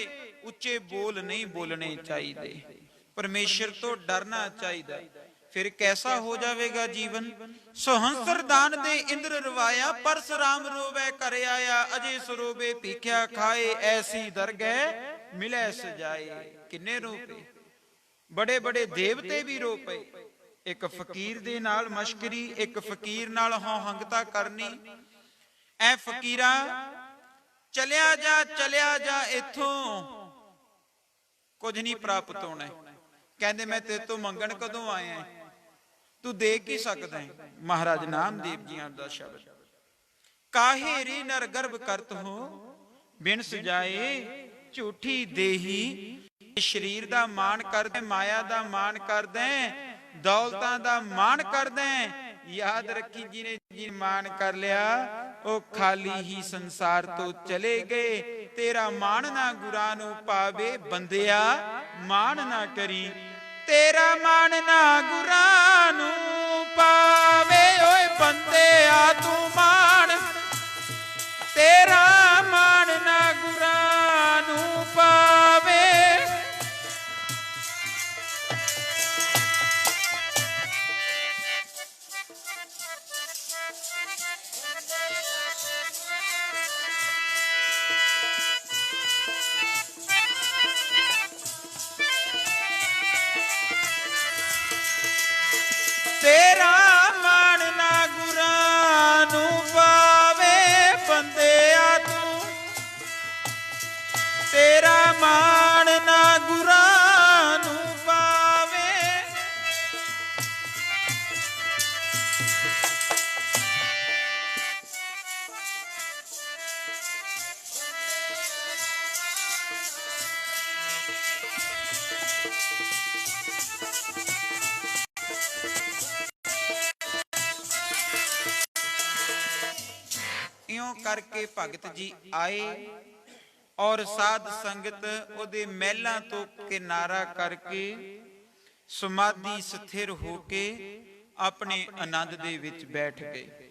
ਉੱਚੇ ਬੋਲ ਨਹੀਂ ਬੋਲਣੇ ਚਾਹੀਦੇ, ਪਰਮੇਸ਼ਰ ਤੋਂ ਡਰਨਾ ਚਾਹੀਦਾ। ਫਿਰ ਕੈਸਾ ਹੋ ਜਾਵੇਗਾ ਜੀਵਨ? ਸੋਹੰਸਰ ਦਾਨ ਦੇ ਇੰਦਰ ਰਵਾਇਆ, ਪਰਸਰਾਮ ਰੋਵੇ ਘਰ ਆਇਆ। ਅਜੇ ਸਰੋਵੇ ਭੀਖਿਆ ਖਾਏ, ਐਸੀ ਦਰਗਹਿ ਮਿਲੇ ਸਜਾਏ। ਕਿੰਨੇ ਰੋ ਪਏ, ਬੜੇ ਬੜੇ ਦੇਵਤੇ ਵੀ ਰੋ ਪਏ। ਇੱਕ ਫਕੀਰ ਦੇ ਨਾਲ ਮਸ਼ਕਰੀ, ਇੱਕ ਫਕੀਰ ਨਾਲ ਹਉ ਹੰਗਤਾ ਕਰਨੀ। ਐ ਫਕੀਰਾ ਚਲਿਆ ਜਾ ਇੱਥੋਂ, ਕੁਝ ਨਹੀਂ ਪ੍ਰਾਪਤ ਹੋਣਾ। ਕਹਿੰਦੇ ਮੈਂ ਤੇਰੇ ਤੋਂ ਮੰਗਣ ਕਦੋਂ ਆਇਆ, ਤੂੰ ਦੇ ਕੀ ਸਕਦਾ ਹੈ? ਮਹਾਰਾਜ ਨਾਮਦੇਵ ਜੀਆਂ ਦਾ ਸ਼ਬਦ, ਕਾਹੇ ਰੀ ਨਰ ਗਰਭ ਕਰਤ ਹੋ ਬਿਨ ਸਜਾਏ ਝੂਠੀ ਦੇਹੀ। ਸਰੀਰ ਦਾ ਮਾਣ ਕਰਦੇ, ਮਾਇਆ ਦਾ ਮਾਣ ਕਰਦੇ, ਦੌਲਤਾਂ ਦਾ ਮਾਣ ਕਰਦੇ। ਯਾਦ ਰੱਖੀ ਜਿਹਨੇ ਮਾਣ ਕਰ ਲਿਆ ਉਹ ਖਾਲੀ ਹੀ ਸੰਸਾਰ ਤੋਂ ਚਲੇ ਗਏ। ਤੇਰਾ ਮਾਣ ਨਾ ਗੁਰਾਂ ਨੂੰ ਪਾਵੇ, ਬੰਦਿਆ ਮਾਣ ਨਾ ਕਰੀ। ਤੇਰਾ ਮਾਣ ਨਾ ਗੁਰਾਂ ਨੂੰ ਪਾਵੇ ਓਏ ਬੰਦਿਆ ਤੂੰ ਮਾਣ, ਤੇਰਾ ਮਾਣ ਨਾ ਗੁਰਾਂ ਨੂੰ ਪਾਵੇ। ਤੇਰਾ ਮਾਣ ਨਾ ਗੁਰਾਂ ਨੂੰ ਪਾਵੇ, ਬੰਦਿਆ ਤੂੰ, ਤੇਰਾ ਮਾਣ ਨਾ ਗੁਰਾਂ ਨੂੰ ਪਾਵੇ। ਇਉਂ ਕਰਕੇ ਭਗਤ ਜੀ ਆਏ ਔਰ ਸਾਧ ਸੰਗਤ ਉਹਦੇ ਮਹਿਲਾਂ ਤੋਂ ਕਿਨਾਰਾ ਕਰਕੇ ਸਮਾਧੀ ਸਥਿਰ ਹੋ ਕੇ ਆਪਣੇ ਆਨੰਦ ਦੇ ਵਿੱਚ ਬੈਠ ਗਏ।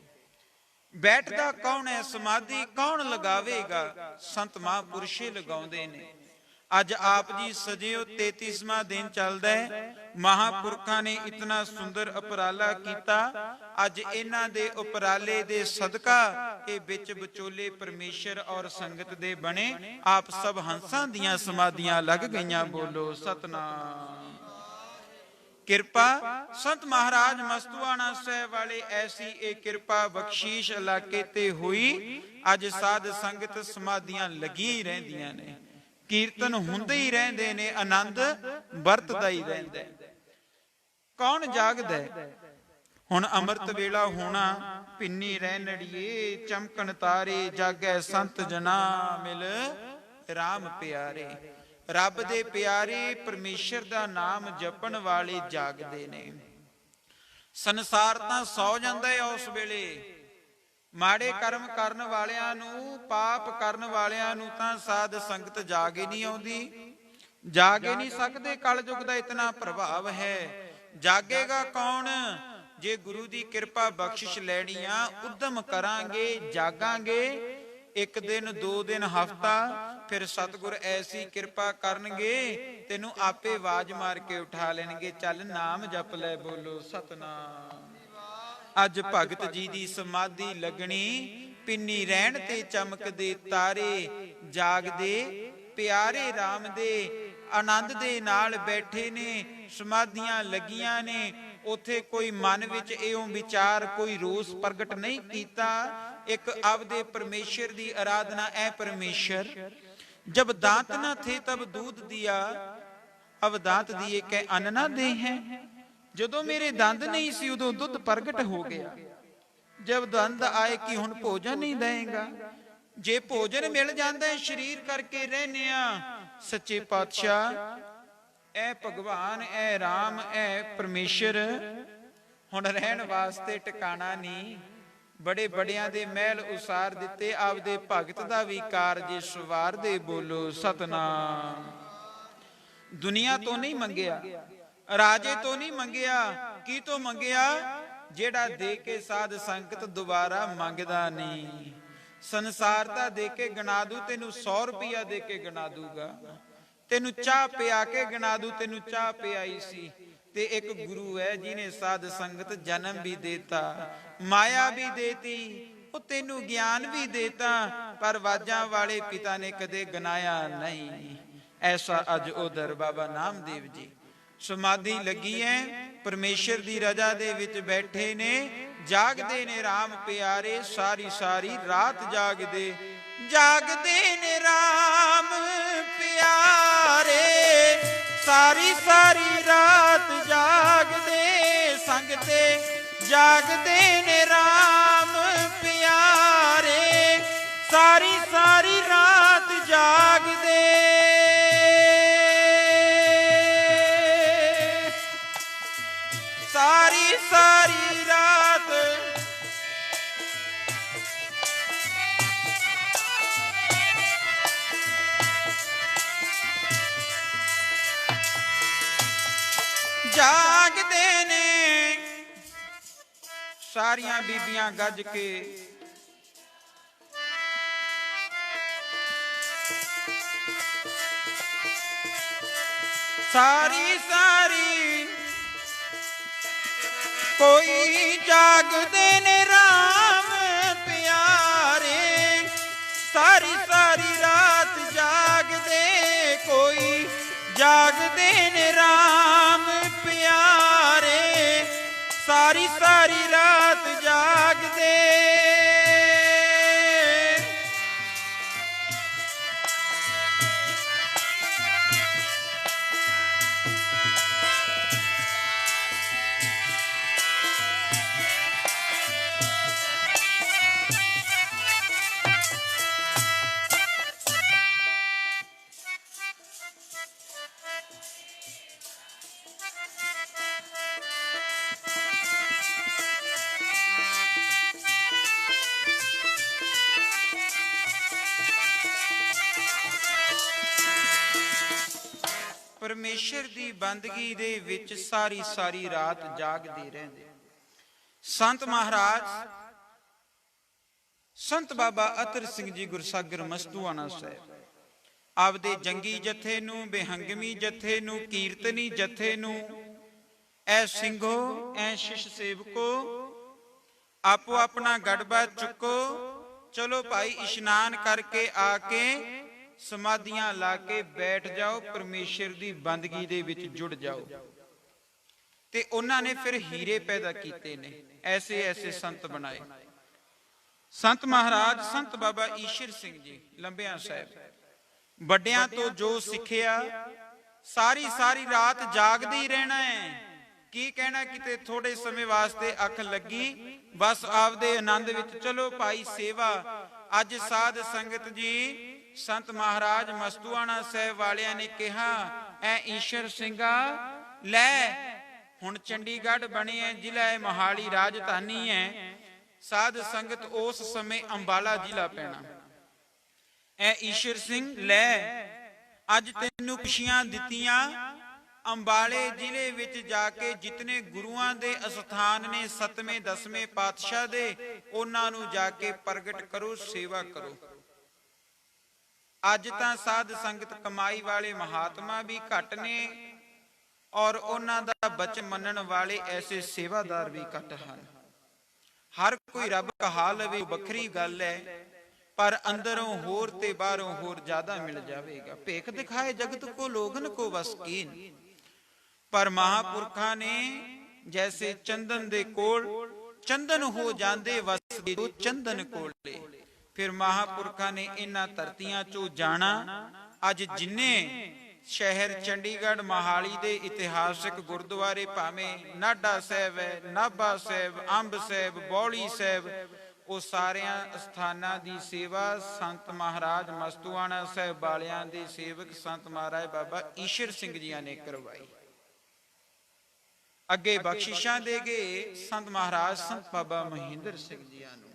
ਬੈਠਦਾ ਕੌਣ ਹੈ? ਸਮਾਧੀ ਕੌਣ ਲਗਾਵੇਗਾ? ਸੰਤ ਮਹਾਂਪੁਰਸ਼ੇ ਲਗਾਉਂਦੇ ਨੇ। ਅੱਜ ਆਪ ਜੀ ਸਜਿਓ 33ਵਾਂ ਦਿਨ ਚੱਲਦਾ ਹੈ। ਮਹਾਂਪੁਰਖਾਂ ਨੇ ਇਤਨਾ ਸੁੰਦਰ ਉਪਰਾਲਾ ਕੀਤਾ। ਅੱਜ ਇਹਨਾਂ ਦੇ ਉਪਰਾਲੇ ਦੇ ਸਦਕਾ ਇਹ ਵਿੱਚ ਵਿਚੋਲੇ ਪਰਮੇਸ਼ਰ ਔਰ ਸੰਗਤ ਦੇ ਬਣੇ। ਆਪ ਸਭ ਹੰਸਾਂ ਦੀਆਂ ਸਮਾਧੀਆਂ ਲੱਗ ਗਈਆਂ। ਬੋਲੋ ਸਤਨਾਮ। ਕਿਰਪਾ ਸੰਤ ਮਹਾਰਾਜ ਮਸਤੂਆਣਾ ਸਾਹਿਬ ਵਾਲੇ ਐਸੀ ਇਹ ਕਿਰਪਾ ਬਖਸ਼ੀਸ਼ ਇਲਾਕੇ ਤੇ ਹੋਈ। ਅੱਜ ਸਾਧ ਸੰਗਤ ਸਮਾਧੀਆਂ ਲੱਗੀਆਂ ਹੀ ਰਹਿੰਦੀਆਂ ਨੇ, ਕੀਰਤਨ ਹੁੰਦੇ ਹੀ ਰਹਿੰਦੇ ਨੇ, ਆਨੰਦ ਵਰਤਦਾ ਹੀ ਰਹਿੰਦਾ। ਕੌਣ ਜਾਗਦਾ? ਹੁਣ ਅੰਮ੍ਰਿਤ ਵੇਲਾ ਹੋਣਾ, ਪਿੰਨੀ ਰਹਿਣੜੀਏ ਚਮਕਣ ਤਾਰੇ, ਜਾਗੈ ਸੰਤ ਜਨਾ ਮਿਲ ਰਾਮ ਪਿਆਰੇ। ਰੱਬ ਦੇ ਪਿਆਰੇ ਪਰਮੇਸ਼ਰ ਦਾ ਨਾਮ ਜਪਣ ਵਾਲੇ ਜਾਗਦੇ ਨੇ। ਸੰਸਾਰ ਤਾਂ ਸੌ ਜਾਂਦਾ ਹੈ ਉਸ ਵੇਲੇ। ਮਾੜੇ ਕਰਮ ਕਰਨ ਵਾਲਿਆਂ ਨੂੰ, ਪਾਪ ਕਰਨ ਵਾਲਿਆਂ ਨੂੰ ਤਾਂ ਸਾਧ ਸੰਗਤ ਜਾਗੇ ਨਹੀਂ ਆਉਂਦੀ, ਜਾਗੇ ਨਹੀਂ ਸਕਦੇ। ਕਲਯੁਗ ਦਾ ਇਤਨਾ ਪ੍ਰਭਾਵ ਹੈ। ਜਾਗੇਗਾ ਕੌਣ? ਜੇ ਗੁਰੂ ਦੀ ਕਿਰਪਾ ਬਖਸ਼ਿਸ਼ ਲੈਣੀ ਆ, ਉਦਮ ਕਰਾਂਗੇ, ਜਾਗਾਂਗੇ। ਇੱਕ ਦਿਨ, 2 ਦਿਨ, ਹਫਤਾ, ਫਿਰ ਸਤਿਗੁਰ ਐਸੀ ਕਿਰਪਾ ਕਰਨਗੇ ਤੈਨੂੰ ਆਪੇ ਆਵਾਜ਼ ਮਾਰ ਕੇ ਉਠਾ ਲੈਣਗੇ, ਚੱਲ ਨਾਮ ਜਪ ਲੈ। ਬੋਲੋ ਸਤਨਾਮ। ਅੱਜ ਭਗਤ ਜੀ ਦੀ ਸਮਾਧੀ ਲੱਗਣੀ, ਪਿੰਨੀ ਰਹਿਣ ਤੇ ਚਮਕਦੇ ਤਾਰੇ, ਜਾਗਦੇ ਪਿਆਰੇ ਰਾਮ ਦੇ ਆਨੰਦ ਦੇ ਨਾਲ ਬੈਠੇ ਨੇ, ਸਮਾਧੀਆਂ ਲੱਗੀਆਂ ਨੇ। ਉਥੇ ਕੋਈ ਮਨ ਵਿੱਚ ਇਉਂ ਵਿਚਾਰ, ਕੋਈ ਰੋਸ ਪ੍ਰਗਟ ਨਹੀਂ ਕੀਤਾ। ਇੱਕ ਆਪਦੇ ਪਰਮੇਸ਼ਰ ਦੀ ਆਰਾਧਨਾ। ਐ ਪਰਮੇਸ਼ਰ जब दांत न थे तब दूध दिया, अब दांत दिए कै अन्न ना दे हैं। ਜਦੋਂ ਮੇਰੇ ਦੰਦ ਨਹੀਂ ਸੀ ਉਦੋਂ ਦੁੱਧ ਪ੍ਰਗਟ ਹੋ ਗਿਆ। ਜਦ ਦੰਦ ਆਏ ਕਿ ਹੁਣ ਭੋਜਨ ਨਹੀਂ ਦੇਗਾ। ਜੇ ਭੋਜਨ ਮਿਲ ਜਾਂਦਾ ਸਰੀਰ ਕਰਕੇ ਰਹਿਨੇ ਆ। ਸੱਚੇ ਪਾਤਸ਼ਾਹ ਐ ਭਗਵਾਨ, ਐ ਰਾਮ, ਐ ਪਰਮੇਸ਼ਰ ਹੁਣ ਰਹਿਣ ਵਾਸਤੇ ਟਿਕਾਣਾ ਨਹੀਂ। ਬੜੇ ਬੜਿਆਂ ਦੇ ਮਹਿਲ ਉਸਾਰ ਦਿੱਤੇ, ਆਪਦੇ ਭਗਤ ਦਾ ਵੀ ਕਾਰਜ ਸਵਾਰ ਦੇ। ਬੋਲੋ ਸਤਨਾਮ। ਦੁਨੀਆ ਤੋਂ ਨਹੀਂ ਮੰਗਿਆ, ਰਾਜੇ ਤੋਂ ਨਹੀਂ ਮੰਗਿਆ, ਕੀ ਤੋਂ ਮੰਗਿਆ? ਜਿਹੜਾ ਦੇ ਕੇ ਸਾਧ ਸੰਗਤ ਦੁਬਾਰਾ ਮੰਗਦਾ ਨਹੀਂ। ਸੰਸਾਰ ਦਾ ਦੇ ਕੇ ਗਣਾ ਦੂ, ਤੈਨੂੰ 100 ਰੁਪਇਆ ਦੇ ਕੇ ਗਣਾ ਦੂਗਾ। ਤੈਨੂੰ ਚਾਹ ਪਿਆ ਕੇ ਗਣਾ ਦੂ, ਤੈਨੂੰ ਚਾਹ ਪਿਆਈ ਸੀ। ਤੇ ਇੱਕ ਗੁਰੂ ਹੈ ਜਿਹਨੇ ਸਾਧ ਸੰਗਤ ਜਨਮ ਵੀ ਦੇਤਾ, ਮਾਇਆ ਵੀ ਦੇਤੀ, ਉਹ ਤੈਨੂੰ ਗਿਆਨ ਵੀ ਦੇਤਾ, ਪਰ ਵਾਜਾਂ ਵਾਲੇ ਪਿਤਾ ਨੇ ਕਦੇ ਗਨਾਇਆ ਨਹੀਂ। ਐਸਾ ਅੱਜ ਉਧਰ ਬਾਬਾ ਨਾਮਦੇਵ ਜੀ ਸਮਾਧੀ ਲੱਗੀ ਹੈ, ਪਰਮੇਸ਼ਰ ਦੀ ਰਜ਼ਾ ਦੇ ਵਿੱਚ ਬੈਠੇ ਨੇ, ਜਾਗਦੇ ਨੇ ਰਾਮ ਪਿਆਰੇ। ਸਾਰੀ ਸਾਰੀ ਰਾਤ ਜਾਗਦੇ, ਜਾਗਦੇ ਨੇ ਰਾਮ ਪਿਆਰੇ। ਸਾਰੀ ਸਾਰੀ ਰਾਤ ਜਾਗਦੇ, ਸੰਗ ਤੇ ਜਾਗਦੇ ਨੇ ਰਾਮ ਪਿਆਰੇ। ਸਾਰੀ ਸਾਰੀ ਰਾਤ ਜਾਗਦੇ, ਸਾਰੀ ਸਾਰੀ ਰਾਤ ਜਾਗਦੇ ਨੇ। ਸਾਰੀਆਂ ਬੀਬੀਆਂ ਗੱਜ ਕੇ ਸਾਰੀ ਸਾਰੀ ਕੋਈ ਜਾਗਦੇ ਨੇ ਰਾਮ ਪਿਆਰੇ। ਸਾਰੀ ਸਾਰੀ ਰਾਤ ਜਾਗਦੇ, ਕੋਈ ਜਾਗਦੇ ਨੇ ਰਾਮ ਪਿਆਰੇ। ਸਾਰੀ ਸਾਰੀ ਰਾਤ ਜਾਗਦੇ, ਪਰਮੇਸ਼ਰ ਦੀ ਬੰਦਗੀ ਦੇ ਵਿੱਚ ਸਾਰੀ ਸਾਰੀ ਰਾਤ ਜਾਗਦੇ ਰਹਿੰਦੇ। ਸੰਤ ਮਹਾਰਾਜ ਸੰਤ ਬਾਬਾ ਅਤਰ ਸਿੰਘ ਜੀ ਗੁਰਸਾਗਰ ਮਸਤੂਆਣਾ ਸਾਹਿਬ ਆਪਦੇ ਜੰਗੀ ਜਥੇ ਨੂੰ, ਬੇਹੰਗਮੀ ਜਥੇ ਨੂੰ, ਕੀਰਤਨੀ ਜਥੇ ਨੂੰ, ਐ ਸਿੰਘੋ ਐ ਸ਼ਿਸ਼ ਸੇਵਕੋ, ਆਪੋ ਆਪਣਾ ਗੜਬਾ ਚੁੱਕੋ, ਚਲੋ ਭਾਈ ਇਸ਼ਨਾਨ ਕਰਕੇ ਆ ਕੇ ਸਮਾਧੀਆਂ ਲਾ ਕੇ ਬੈਠ ਜਾਓ, ਪਰਮੇਸ਼ਰ ਦੀ ਬੰਦਗੀ ਦੇ ਵਿੱਚ ਜੁੜ ਜਾਓ। ਤੇ ਉਹਨਾਂ ਨੇ ਫਿਰ ਹੀਰੇ ਪੈਦਾ ਕੀਤੇ ਨੇ, ਐਸੇ ਐਸੇ ਸੰਤ ਬਣਾਏ। ਸੰਤ ਮਹਾਰਾਜ ਸੰਤ ਬਾਬਾ ਈਸ਼ਰ ਸਿੰਘ ਜੀ ਲੰਬਿਆਂ ਸਾਹਿਬ, ਵੱਡਿਆਂ ਤੋਂ ਜੋ ਸਿੱਖਿਆ, ਸਾਰੀ ਸਾਰੀ ਰਾਤ ਜਾਗਦੇ ਹੀ ਰਹਿਣਾ ਹੈ। ਕੀ ਕਹਿਣਾ, ਕਿਤੇ ਥੋੜੇ ਸਮੇਂ ਵਾਸਤੇ ਅੱਖ ਲੱਗੀ, ਬਸ ਆਪਦੇ ਆਨੰਦ ਵਿੱਚ। ਚਲੋ ਭਾਈ ਸੇਵਾ। ਅੱਜ ਸਾਧ ਸੰਗਤ ਜੀ, ਸੰਤ ਮਹਾਰਾਜ ਮਸਤੂਆਣਾ ਸਾਹਿਬ ਵਾਲਿਆਂ ਨੇ ਕਿਹਾ, ਐ ਈਸ਼ਰ ਸਿੰਘਾ ਲੈ, ਹੁਣ ਚੰਡੀਗੜ੍ਹ ਬਣੇ ਹੈ, ਜ਼ਿਲ੍ਹਾ ਮੋਹਾਲੀ ਰਾਜਧਾਨੀ ਹੈ। ਸਾਧ ਸੰਗਤ ਉਸ ਸਮੇਂ ਅੰਬਾਲਾ ਜ਼ਿਲ੍ਹਾ ਪੈਣਾ। ਐ ਈਸ਼ਰ ਸਿੰਘ ਲੈ, ਅੱਜ ਤੈਨੂੰ ਖੁਸ਼ੀਆਂ ਦਿੱਤੀਆਂ, ਅੰਬਾਲੇ ਜ਼ਿਲ੍ਹੇ ਵਿੱਚ ਜਾ ਕੇ ਜਿਤਨੇ ਗੁਰੂਆਂ ਦੇ ਅਸਥਾਨ ਨੇ 7ਵੇਂ 10ਵੇਂ ਪਾਤਸ਼ਾਹ ਦੇ, ਉਹਨਾਂ ਨੂੰ ਜਾ ਕੇ ਪ੍ਰਗਟ ਕਰੋ, ਸੇਵਾ ਕਰੋ। ਅੱਜ ਤਾਂ ਸਾਧ ਸੰਗਤ ਕਮਾਈ ਵਾਲੇ ਮਹਾਤਮਾ ਵੀ ਘੱਟ ਨੇ, ਔਰ ਉਹਨਾਂ ਦਾ ਬਚਨ ਮੰਨਣ ਵਾਲੇ ਐਸੇ ਸੇਵਾਦਾਰ ਵੀ ਘੱਟ ਹਨ। ਹਰ ਕੋਈ ਰੱਬ ਕਹਾ ਲਵੇ ਵੱਖਰੀ ਗੱਲ ਹੈ, ਪਰ ਅੰਦਰੋਂ ਹੋਰ ਤੇ ਬਾਹਰੋਂ ਹੋਰ ਜ਼ਿਆਦਾ ਮਿਲ ਜਾਵੇਗਾ। ਭੇਖ ਦਿਖਾਏ ਜਗਤ ਕੋ ਲੋਗਨ ਕੋ ਵਸ ਕੀਨ। ਪਰ ਮਹਾਪੁਰਖਾਂ ਨੇ ਜੈਸੇ ਚੰਦਨ ਦੇ ਕੋਲ ਚੰਦਨ ਹੋ ਜਾਂਦੇ ਵਸਦੇ ਚੰਦਨ ਕੋਲੇ, ਫਿਰ ਮਹਾਪੁਰਖਾਂ ਨੇ ਇਹਨਾਂ ਧਰਤੀਆਂ ਚੋਂ ਜਾਣਾ। ਅੱਜ ਜਿੰਨੇ ਸ਼ਹਿਰ ਚੰਡੀਗੜ੍ਹ ਮੋਹਾਲੀ ਦੇ ਇਤਿਹਾਸਕ ਗੁਰਦੁਆਰੇ, ਭਾਵੇਂ ਨਾਢਾ ਸਾਹਿਬ ਹੈ, ਨਾਭਾ ਸਾਹਿਬ, ਅੰਬ ਸਾਹਿਬ, ਬੌਲੀ ਸਾਹਿਬ, ਉਹ ਸਾਰਿਆਂ ਸਥਾਨਾਂ ਦੀ ਸੇਵਾ ਸੰਤ ਮਹਾਰਾਜ ਮਸਤੂਆਣਾ ਸਾਹਿਬ ਵਾਲਿਆਂ ਦੇ ਸੇਵਕ ਸੰਤ ਮਹਾਰਾਜ ਬਾਬਾ ਈਸ਼ਰ ਸਿੰਘ ਜੀਆਂ ਨੇ ਕਰਵਾਈ। ਅੱਗੇ ਬਖਸ਼ਿਸ਼ਾਂ ਦੇ ਗਏ ਸੰਤ ਮਹਾਰਾਜ ਸੰਤ ਬਾਬਾ ਮਹਿੰਦਰ ਸਿੰਘ ਜੀਆਂ ਨੂੰ।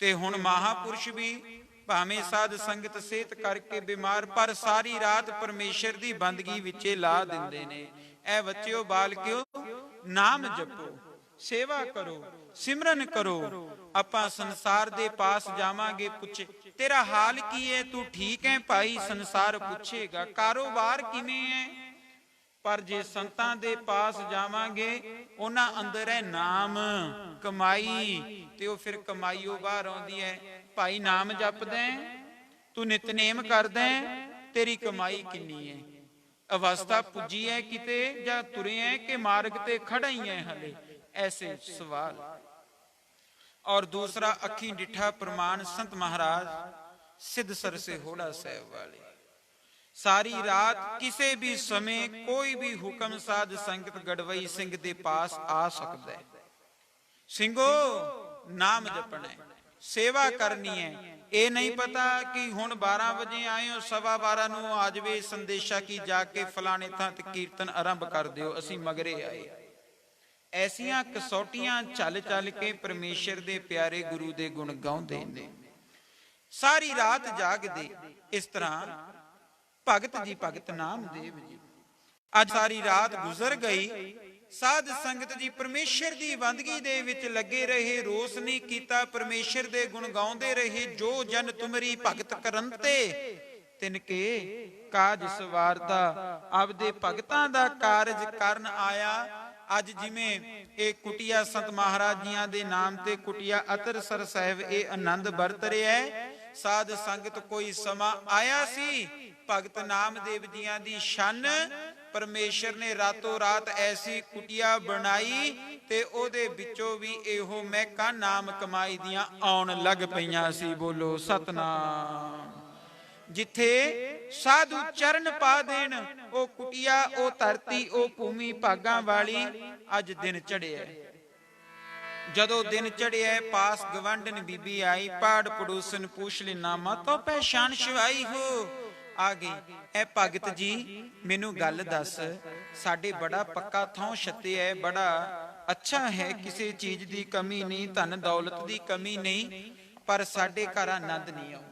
ਤੇ ਹੁਣ ਮਹਾਪੁਰਸ਼ ਵੀ ਭਾਵੇਂ ਸਾਧ ਸੰਗਤ ਸਿਹਤ ਕਰਕੇ ਬਿਮਾਰ, ਪਰ ਸਾਰੀ ਰਾਤ ਪਰਮੇਸ਼ਰ ਦੀ ਬੰਦਗੀ ਵਿੱਚੇ ਲਾ ਦਿੰਦੇ ਨੇ। ਐ ਬੱਚਿਓ ਬਾਲਕਿਓ, ਨਾਮ ਜਪੋ, ਸੇਵਾ ਕਰੋ, ਸਿਮਰਨ ਕਰੋ। ਆਪਾਂ ਸੰਸਾਰ ਦੇ ਪਾਸ ਜਾਵਾਂਗੇ, ਪੁੱਛੇ ਤੇਰਾ ਹਾਲ ਕੀ ਹੈ, ਤੂੰ ਠੀਕ ਹੈ ਭਾਈ? ਸੰਸਾਰ ਪੁੱਛੇਗਾ ਕਾਰੋਬਾਰ ਕਿਵੇਂ ਹੈ? ਪਰ ਜੇ ਸੰਤਾਂ ਦੇ ਪਾਸ ਜਾਵਾਂਗੇ, ਉਹਨਾਂ ਅੰਦਰ ਹੈ ਨਾਮ, ਕਮਾਈ, ਤੇ ਉਹ ਫਿਰ ਕਮਾਈਓ ਬਾਹਰ ਆਉਂਦੀ ਹੈ। ਭਾਈ ਨਾਮ ਜਪਦਾ, ਤੂੰ ਨਿਤਨੇਮ ਕਰਦਾ, ਤੇਰੀ ਕਮਾਈ ਕਿੰਨੀ ਹੈ? ਅਵਸਥਾ ਪੁੱਜੀ ਹੈ ਕਿਤੇ, ਜਾਂ ਤੁਰੇ ਹੈ ਕਿ ਮਾਰਗ ਤੇ ਖੜਾ ਹੀ ਹੈ ਹਲੇ? ਐਸੇ ਸਵਾਲ। ਔਰ ਦੂਸਰਾ ਅੱਖੀਂ ਡਿੱਠਾ ਪ੍ਰਮਾਣ ਸੰਤ ਮਹਾਰਾਜ ਸਿੱਧ ਸਰਸੇ ਹੋੜਾ ਸਾਹਿਬ ਵਾਲੇ। ਸਾਰੀ ਰਾਤ ਕਿਸੇ ਵੀ ਸਮੇਂ ਕੋਈ ਵੀ ਹੁਕਮ ਸਾਧ ਸੰਗਤ ਗੜਵਈ ਸਿੰਘ ਦੇ ਪਾਸ ਆ ਸਕਦਾ ਹੈ। ਸਿੰਘੋ ਨਾਮ ਜਪਣਾ, ਸੇਵਾ ਕਰਨੀ ਹੈ। ਇਹ ਨਹੀਂ ਪਤਾ ਕਿ ਹੁਣ 12 ਵਜੇ ਆਏ ਹੋ, 12:15 ਨੂੰ ਆ ਜਾਵੇ ਸੰਦੇਸ਼ਾ ਕੀ ਜਾ ਕੇ ਫਲਾਣੇ ਥਾਂ ਤੇ ਕੀਰਤਨ ਆਰੰਭ ਕਰ ਦਿਓ, ਅਸੀਂ ਮਗਰੇ ਆਏ। ਐਸੀਆਂ ਕਸੌਟੀਆਂ ਚੱਲ ਚੱਲ ਕੇ ਪਰਮੇਸ਼ਰ ਦੇ ਪਿਆਰੇ ਗੁਰੂ ਦੇ ਗੁਣ ਗਾਉਂਦੇ ਨੇ, ਸਾਰੀ ਰਾਤ ਜਾਗਦੇ। ਇਸ ਤਰ੍ਹਾਂ ਭਗਤ ਜੀ, ਭਗਤ ਨਾਮਦੇਵ ਜੀ, ਅੱਜ ਸਾਰੀ ਰਾਤ ਗੁਜ਼ਰ ਗਈ। ਸਾਧ ਸੰਗਤ ਜੀ ਪਰਮੇਸ਼ਰ ਦੀ ਬੰਦਗੀ ਦੇ ਵਿੱਚ ਲੱਗੇ ਰਹੇ, ਰੋਸ ਨਹੀਂ ਕੀਤਾ, ਪਰਮੇਸ਼ਰ ਦੇ ਗੁਣ ਗਾਉਂਦੇ ਰਹੇ। ਜੋ ਜਨ ਤੁਮਰੀ ਭਗਤ ਕਰਨ ਤੇ ਤਿਨਕੇ ਕਾਜ ਸਵਾਰਤਾ। ਆਪਦੇ ਭਗਤਾਂ ਦਾ ਕਾਰਜ ਕਰਨ ਆਇਆ। ਅੱਜ ਜਿਵੇਂ ਇਹ ਕੁਟਿਆ ਸੰਤ ਮਹਾਰਾਜ ਜੀਆਂ ਦੇ ਨਾਮ ਤੇ ਕੁਟਿਆ ਅਤਰਸਰ ਸਾਹਿਬ ਇਹ ਆਨੰਦ ਵਰਤ ਰਿਹਾ ਹੈ। ਸਾਧ ਸੰਗਤ ਕੋਈ ਸਮਾਂ ਆਇਆ ਸੀ, ਭਗਤ ਨਾਮਦੇਵ ਜੀਆਂ ਦੀ ਸ਼ਨ ਪਰਮੇਸ਼ਰ ਨੇ ਰਾਤੋਂ ਰਾਤ ਐਸੀ ਕੁਟਿਆ ਬਣਾਈ, ਤੇ ਉਹਦੇ ਵਿੱਚੋਂ ਵੀ ਇਹੋ ਮਹਿਕਾਂ ਨਾਮ ਕਮਾਈ ਦੀਆਂ ਆਉਣ ਲੱਗ ਪਈਆਂ ਸੀ। ਬੋਲੋ ਸਤਨਾਮ। ਜਿੱਥੇ ਸਾਧੂ ਚਰਨ ਪਾ ਦੇਣ, ਉਹ ਕੁਟਿਆ, ਉਹ ਧਰਤੀ, ਉਹ ਭੂਮੀ ਭਾਗਾਂ ਵਾਲੀ। ਅੱਜ ਦਿਨ ਚੜਿਆ, ਜਦੋਂ ਦਿਨ ਚੜਿਆ, ਪਾਸ ਗਵੰਡਨ ਬੀਬੀ ਆਈ, ਪਾੜ ਪੜੋਸਨ ਪੁੱਛ ਲੈ ਨਾਮਾ ਤੋਂ ਪਹਿਚਾਨ ਸ਼ਿਵਾਈ ਹੋ। ਆ ਗਈ, ਐ ਭਗਤ ਜੀ ਮੈਨੂੰ ਗੱਲ ਦੱਸ, ਸਾਡੇ ਬੜਾ ਪੱਕਾ ਥਾਂ ਛੱਤੇ ਹੈ, ਬੜਾ ਅੱਛਾ ਹੈ, ਕਿਸੇ ਚੀਜ਼ ਦੀ ਕਮੀ ਨਹੀਂ, ਧਨ ਦੌਲਤ ਦੀ ਕਮੀ ਨਹੀਂ, ਪਰ ਸਾਡੇ ਘਰ ਆਨੰਦ ਨਹੀਂ ਆਉਂਦਾ।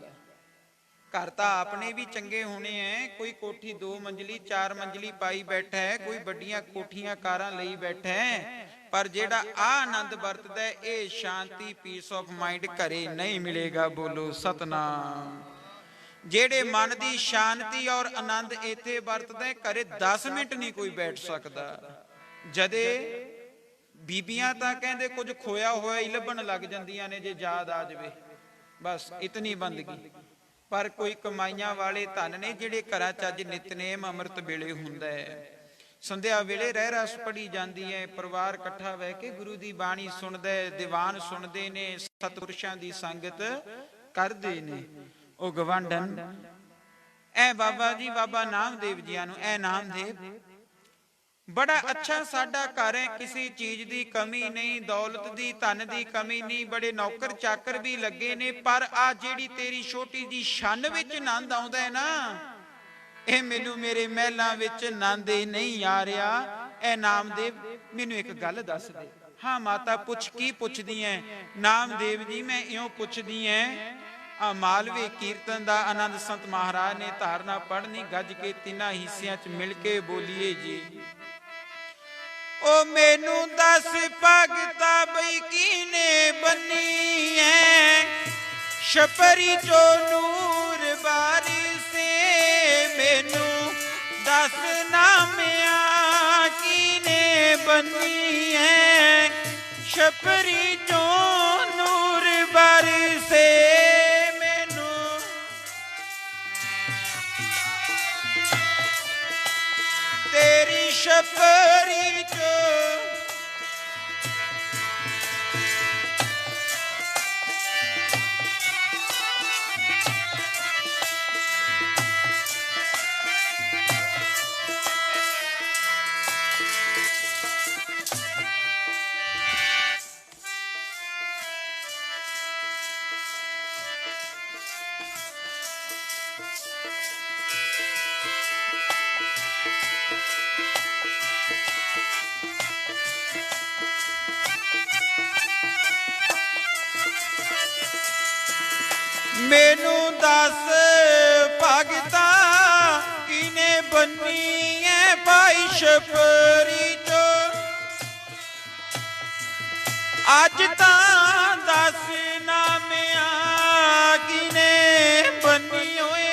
ਘਰ ਤਾਂ ਆਪਣੇ ਵੀ ਚੰਗੇ ਹੋਣੇ ਐ, ਕੋਈ ਕੋਠੀ 2 ਮੰਜ਼ਲੀ 4 ਮੰਜ਼ਲੀ ਪਾਈ ਬੈਠਾ ਹੈ, ਕੋਈ ਵੱਡੀਆਂ ਕੋਠੀਆਂ ਕਾਰਾਂ ਲਈ ਬੈਠਾ ਹੈ, ਪਰ ਜਿਹੜਾ ਆ ਆਨੰਦ ਵਰਤਦਾ, ਇਹ ਸ਼ਾਂਤੀ, ਪੀਸ ਆਫ ਮਾਈਂਡ ਘਰੇ ਨਹੀਂ ਮਿਲੇਗਾ। ਬੋਲੋ ਸਤਨਾਮ। ਜਿਹੜੇ ਮਨ ਦੀ ਸ਼ਾਂਤੀ ਔਰ ਆਨੰਦ ਇੱਥੇ ਵਰਤਦਾ, ਘਰੇ 10 ਮਿੰਟ ਨਹੀਂ ਕੋਈ ਬੈਠ ਸਕਦਾ। ਜਦੇ ਬੀਬੀਆਂ ਤਾਂ ਕਹਿੰਦੇ ਕੁਝ ਖੋਇਆ ਹੋਇਆ ਹੀ ਲੱਭਣ ਲੱਗ ਜਾਂਦੀਆਂ ਨੇ, ਜੇ ਯਾਦ ਆ ਜਾਵੇ, ਬਸ ਇਤਨੀ ਬੰਦਗੀ। ਪਰ ਕੋਈ ਕਮਾਈਆਂ ਵਾਲੇ ਧਨ ਨੇ ਜਿਹੜੇ ਘਰਾਂ ਚ ਅੱਜ ਨਿਤਨੇਮ ਅੰਮ੍ਰਿਤ ਵੇਲੇ ਹੁੰਦਾ ਹੈ, ਸੰਧਿਆ ਵੇਲੇ ਰਹਿ ਰਸ ਪੜੀ ਜਾਂਦੀ ਹੈ, ਪਰਿਵਾਰ ਇਕੱਠਾ ਬਹਿ ਕੇ ਗੁਰੂ ਦੀ ਬਾਣੀ ਸੁਣਦਾ ਹੈ, ਦੀਵਾਨ ਸੁਣਦੇ ਨੇ, ਸਤਿਪੁਰਸ਼ਾਂ ਦੀ ਸੰਗਤ ਕਰਦੇ ਨੇ। ਉਹ ਗਵਾਂਢਣ ਐ ਬਾਬਾ ਜੀ, ਬਾਬਾ ਨਾਮਦੇਵ ਜੀਆਂ ਨੂੰ, ਐ ਨਾਮਦੇਵ ਬੜਾ ਅੱਛਾ ਸਾਡਾ ਘਰ ਹੈ, ਕਿਸੇ ਚੀਜ਼ ਦੀ ਕਮੀ ਨਹੀਂ, ਦੌਲਤ ਦੀ ਧਨ ਦੀ ਕਮੀ ਨਹੀਂ, ਬੜੇ ਨੌਕਰ ਚਾਕਰ ਵੀ ਲੱਗੇ ਨੇ, ਪਰ ਆ ਜਿਹੜੀ ਤੇਰੀ ਛੋਟੀ ਜੀ ਛੰਨ ਵਿੱਚ ਆਨੰਦ ਆਉਂਦਾ ਹੈ ਨਾ, ਇਹ ਮੈਨੂੰ ਮੇਰੇ ਮਹਿਲਾਂ ਵਿੱਚ ਆਨੰਦ ਹੀ ਨਹੀਂ ਆ ਰਿਹਾ। ਐ ਨਾਮਦੇਵ ਮੈਨੂੰ ਇੱਕ ਗੱਲ ਦੱਸ ਦੇ। ਹਾਂ ਮਾਤਾ ਪੁੱਛ, ਕੀ ਪੁੱਛਦੀ ਐ? ਨਾਮਦੇਵ ਜੀ ਮੈਂ ਇਉਂ ਪੁੱਛਦੀ ਐ, ਆ ਮਾਲਵੇ ਕੀਰਤਨ ਦਾ ਆਨੰਦ ਸੰਤ ਮਹਾਰਾਜ ਨੇ ਧਾਰਨਾ ਪੜ੍ਹਨੀ, ਗੱਜ ਕੇ ਤਿੰਨਾਂ ਹਿੱਸਿਆਂ ਚ ਮਿਲ ਕੇ ਬੋਲੀਏ ਜੀ। ਉਹ ਮੈਨੂੰ ਦੱਸ ਭਗਤਾ ਬਈ ਕੀਨੇ ਬੰਨੀ ਐ, ਛਪਰੀ ਚੋ ਨੂਰ ਬਾਰਿਸੇ, ਮੈਨੂੰ ਦੱਸ ਨਾਮਿਆ ਕੀਨੇ ਬੰਨੀ ਐ, ਛਪਰੀ ਚੋ ਨੂਰ ਬਾਰਿਸੇ, ਮੈਨੂੰ ਤੇਰੀ ਛਪਰੀ ਚੋ ਮੈਨੂੰ ਦੱਸ ਭਗਤਾ ਕਿਨੇ ਬੰਨੀ ਐ ਭਾਈ ਛਪਰੀ ਚੋ, ਅੱਜ ਤਾਂ ਦੱਸ ਨਾਮਿਆ ਕਿਨੇ ਬੰਨੀ ਓਏ,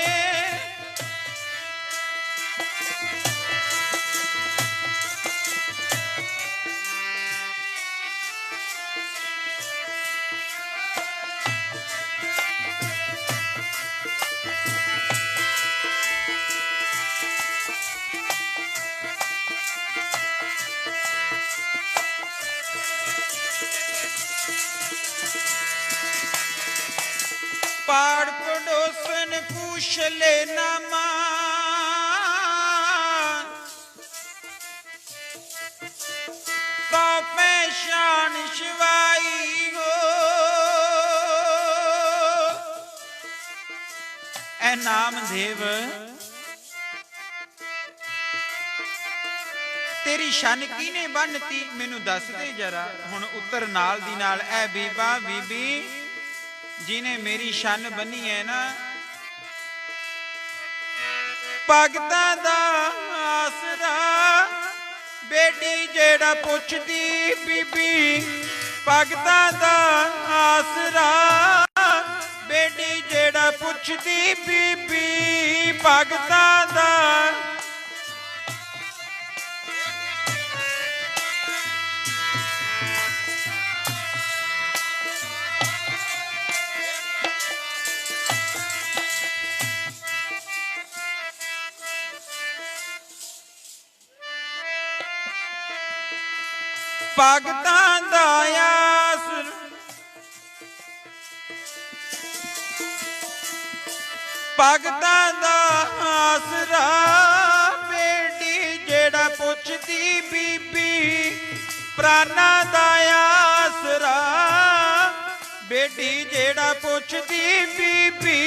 पाड़ पड़ोसन पूछ लेना मां, तो पहचान शिवाई हो, ए नामदेव तेरी शन किने बनती, मैनू दस दे जरा। हुण उत्तर नाल दी नाल ए बीबा बीबी जिन्हें मेरी शन बनी है ना, भगतां दा आसरा, बेटी जेड़ा पुछदी बीबी, भगतां दा आसरा, बेटी जेड़ा पुछदी बीबी, भगतां दा भगतां दा आसरा, भगतां दा आसरा, बेटी जेड़ा पुछदी बीबी, प्राणां दा आसरा, बेटी जेड़ा पुछदी बीबी,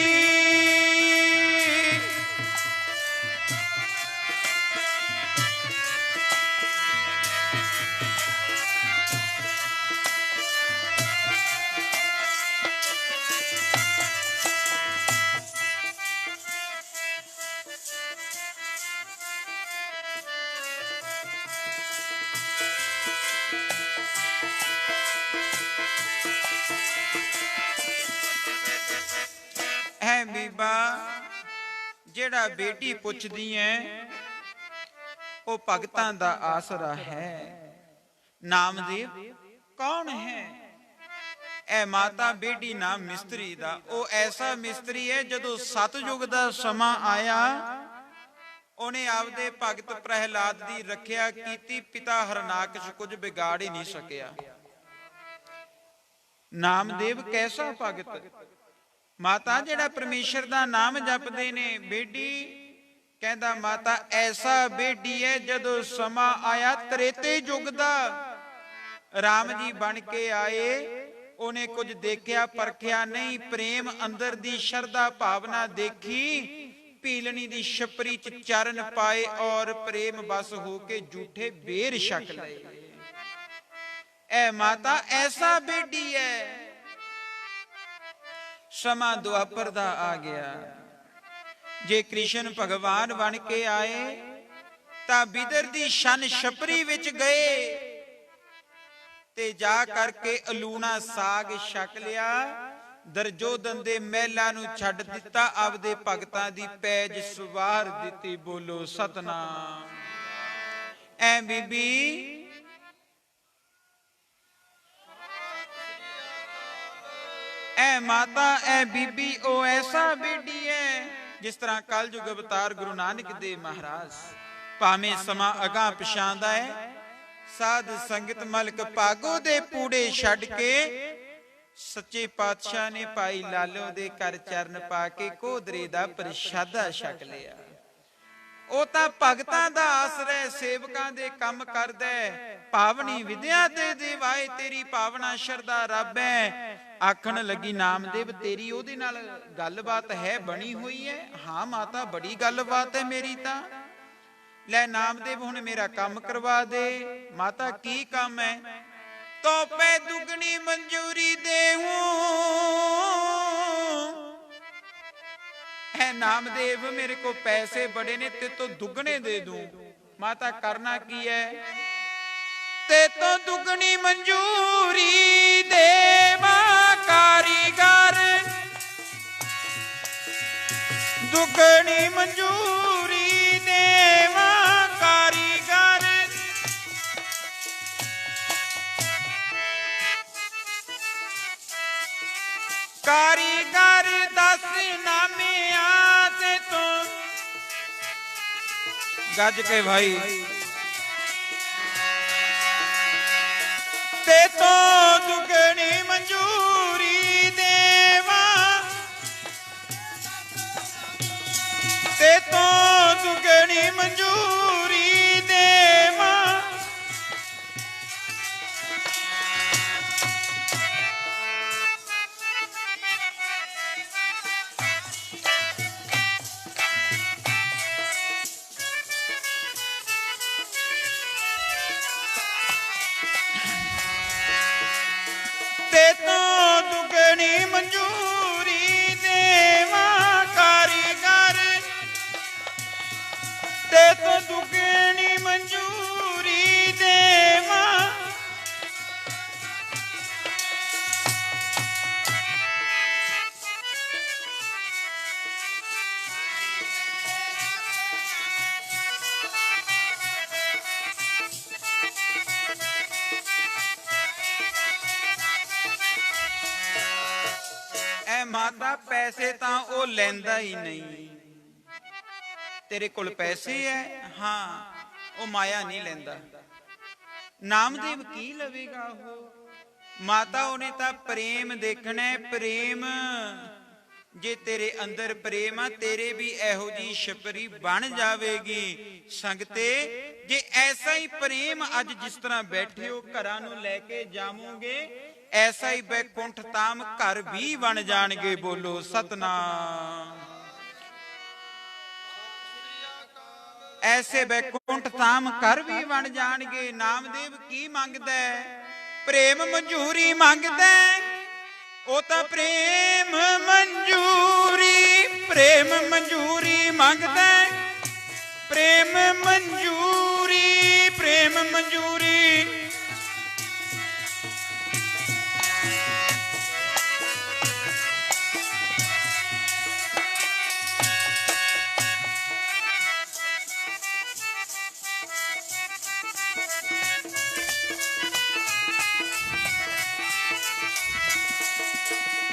है बीबा ਜਿਹੜਾ ਬੇਟੀ ਪੁੱਛਦੀ ਐ ਉਹ ਭਗਤਾਂ ਦਾ ਆਸਰਾ ਹੈ। ਨਾਮਦੇਵ ਕੌਣ ਹੈ? ਇਹ ਮਾਤਾ ਬੇਟੀ ਨਾਮ ਮਿਸਤਰੀ ਦਾ। ਉਹ ਐਸਾ ਮਿਸਤਰੀ ਹੈ ਜਦੋਂ ਸਤਯੁਗ ਦਾ ਸਮਾਂ ਆਇਆ ਉਹਨੇ ਆਪਦੇ ਭਗਤ ਪ੍ਰਹਿਲਾਦ ਦੀ ਰੱਖਿਆ ਕੀਤੀ, ਪਿਤਾ ਹਰਨਾਕਸ਼ ਕੁਝ ਵਿਗਾੜ ਹੀ ਨਹੀਂ ਸਕਿਆ। ਨਾਮਦੇਵ ਕੈਸਾ ਭਗਤ? ਮਾਤਾ ਜਿਹੜਾ ਪਰਮੇਸ਼ਰ ਦਾ ਨਾਮ ਜਪਦੇ ਨੇ। ਬੇਟੀ ਕਹਿੰਦਾ ਮਾਤਾ ਐਸਾ ਬੇਟੀ ਹੈ ਜਦੋਂ ਸਮਾਂ ਆਇਆ ਤ੍ਰੇਤੇ ਯੁੱਗ ਦਾ, ਰਾਮ ਜੀ ਬਣ ਕੇ ਆਏ, ਉਹਨੇ ਕੁਝ ਦੇਖਿਆ ਪਰਖਿਆ ਨਹੀਂ, ਪ੍ਰੇਮ ਅੰਦਰ ਦੀ ਸ਼ਰਧਾ ਭਾਵਨਾ ਦੇਖੀ, ਪੀਲਣੀ ਦੀ ਛਪਰੀ ਚ ਚਰਨ ਪਾਏ ਔਰ ਪ੍ਰੇਮ ਬਸ ਹੋ ਕੇ ਝੂਠੇ ਬੇਰ ਛਕ ਲਏ। ਐ ਮਾਤਾ ਐਸਾ ਬੇਟੀ ਹੈ। ਸਮਾਂ ਦੁਆਪਰ ਦਾ ਆ ਗਿਆ। ਜੇ ਕ੍ਰਿਸ਼ਨ ਭਗਵਾਨ ਬਣ ਕੇ ਆਏ ਤਾਂ ਬਿਦਰ ਦੀ ਸ਼ਨ ਛਪਰੀ ਵਿੱਚ ਗਏ ਤੇ ਜਾ ਕਰਕੇ ਅਲੂਣਾ ਸਾਗ ਛਕ ਲਿਆ। ਦਰਜੋਦਨ ਦੇ ਮਹਿਲਾਂ ਨੂੰ ਛੱਡ ਦਿੱਤਾ, ਆਪਦੇ ਭਗਤਾਂ ਦੀ ਪੈਜ ਸਵਾਰ ਦਿੱਤੀ। ਬੋਲੋ ਸਤਨਾਮ। ਐ ਬੀਬੀ ਐ ਮਾਤਾ ਐ ਬੀਬੀ ਉਹ ਐਸਾ ਬੇਟੀ ਹੈ ਜਿਸ ਤਰ੍ਹਾਂ ਕਲਯੁਗ ਅਵਤਾਰ ਗੁਰੂ ਨਾਨਕ ਦੇਵ ਮਹਾਰਾਜ। ਭਾਵੇਂ ਸਮਾਂ ਅਗਾਂਹ ਪਿਛਾਂਦਾ ਹੈ, ਸਾਧ ਸੰਗਤ ਮਲਕ ਭਾਗੋ ਦੇ ਪੂੜੇ ਛੱਡ ਕੇ ਸੱਚੇ ਪਾਤਸ਼ਾਹ ਨੇ ਭਾਈ ਲਾਲੋ ਦੇ ਘਰ ਚਰਨ ਪਾ ਕੇ ਕੋਦਰੇ ਦਾ ਪ੍ਰਸ਼ਾਦਾ ਛਕ ਲਿਆ। ਉਹ ਤਾਂ ਭਗਤਾਂ ਦਾ ਆਸਰਾ, ਸੇਵਕਾਂ ਦੇ ਕੰਮ ਕਰਦਾ। ਪਾਵਨੀ ਵਿਦਿਆ ਤੇ ਦੇਵਾਏ ਤੇਰੀ ਪਾਵਨਾ ਸ਼ਰਧਾ ਰੱਬ ਹੈ। ਆਖਣ ਲੱਗੀ ਨਾਮਦੇਵ ਤੇਰੀ ਉਹਦੇ ਨਾਲ ਗੱਲਬਾਤ ਹੈ, ਬਣੀ ਹੋਈ ਹੈ? ਹਾਂ ਮਾਤਾ ਬੜੀ ਗੱਲਬਾਤ ਹੈ ਮੇਰੀ ਤਾਂ। ਲੈ ਨਾਮਦੇਵ ਹੁਣ ਮੇਰਾ ਕੰਮ ਕਰਵਾ ਦੇ। ਮਾਤਾ ਕੀ ਕੰਮ ਹੈ? ਤੋਪੇ ਦੁਗਣੀ ਮਨਜ਼ੂਰੀ ਦੇਹੂੰ। ਹੈ ਨਾਮਦੇਵ ਮੇਰੇ ਕੋ ਪੈਸੇ ਬੜੇ ਨੇ, ਤੇ ਤੋਂ ਦੁੱਗਣੇ ਦੇ ਦੂੰ। ਮਾਤਾ ਕਰਨਾ ਕੀ ਹੈ? ਤੇ ਤੋਂ ਦੁੱਗਣੀ ਮਨਜ਼ੂਰੀ ਦੇਵਾ ਕਾਰੀਗਰ, ਦੁੱਗਣੀ ਮਨਜ਼ੂਰੀ ਦੇਵਾ ਕਾਰੀਗਰ। ਕਾਰੀਗਰ 10 ਨਾਮਿਆਂ ਤੇ ਤੂੰ ਗੱਜ ਕੇ ਭਾਈ ਤੇ ਤੋਂ ਦੁਗਣੀ ਮਨਜ਼ੂਰੀ ਦੇਵਾ, ਤੇ ਤੋਂ ਦੁਗਣੀ ਮਨਜ਼ੂਰੀ ਦੇਵਾ। ਤੇ ਤੋਂ ਦੁਗਣੀ ਮਨਜ਼ੂਰੀ ਦੇਵਾ ਕਾਰੀਗਰ, ਤੇ ਤੋਂ ਦੁਗਣੀ ਮਨਜ਼ੂਰੀ ਦੇਵਾ। ਮਾਤਾ ਪੈਸੇ ਤਾਂ ਉਹ ਲੈਂਦਾ ਹੀ ਨਹੀਂ। ਤੇਰੇ ਕੋਲ ਪੈਸੇ ਹੈ? ਹਾਂ, ਉਹ ਮਾਇਆ ਨਹੀਂ ਲੈਂਦਾ। ਨਾਮਦੇਵ ਕੀ ਲਵੇਗਾ ਉਹ? ਮਾਤਾ ਉਹਨੇ ਤਾਂ ਪ੍ਰੇਮ ਦੇਖਣਾ। ਪ੍ਰੇਮ ਜੇ ਤੇਰੇ ਅੰਦਰ ਪ੍ਰੇਮ ਆ, ਤੇਰੇ ਵੀ ਇਹੋ ਜੀ ਛਪਰੀ ਬਣ ਜਾਵੇਗੀ। ਸੰਗਤੇ ਜੇ ਐਸਾ ਹੀ ਪ੍ਰੇਮ ਅੱਜ ਜਿਸ ਤਰ੍ਹਾਂ ਬੈਠੇ ਹੋ ਘਰਾਂ ਨੂੰ ਲੈ ਕੇ ਜਾਵੋਗੇ, ਐਸਾ ਹੀ ਬੈਕੁੰਠ ਧਾਮ ਘਰ ਵੀ ਬਣ ਜਾਣਗੇ। ਬੋਲੋ ਸਤਨਾਮ। ਐਸੇ ਬੈਕੁੰਠ ਧਾਮ ਘਰ ਵੀ ਬਣ ਜਾਣਗੇ। ਨਾਮਦੇਵ ਕੀ ਮੰਗਦਾ? ਪ੍ਰੇਮ ਮਨਜ਼ੂਰੀ ਮੰਗਦਾ। ਉਹ ਤਾਂ ਪ੍ਰੇਮ ਮਨਜ਼ੂਰੀ, ਪ੍ਰੇਮ ਮਨਜ਼ੂਰੀ ਮੰਗਦਾ। ਪ੍ਰੇਮ ਮਨਜ਼ੂਰੀ, ਪ੍ਰੇਮ ਮਨਜ਼ੂਰੀ।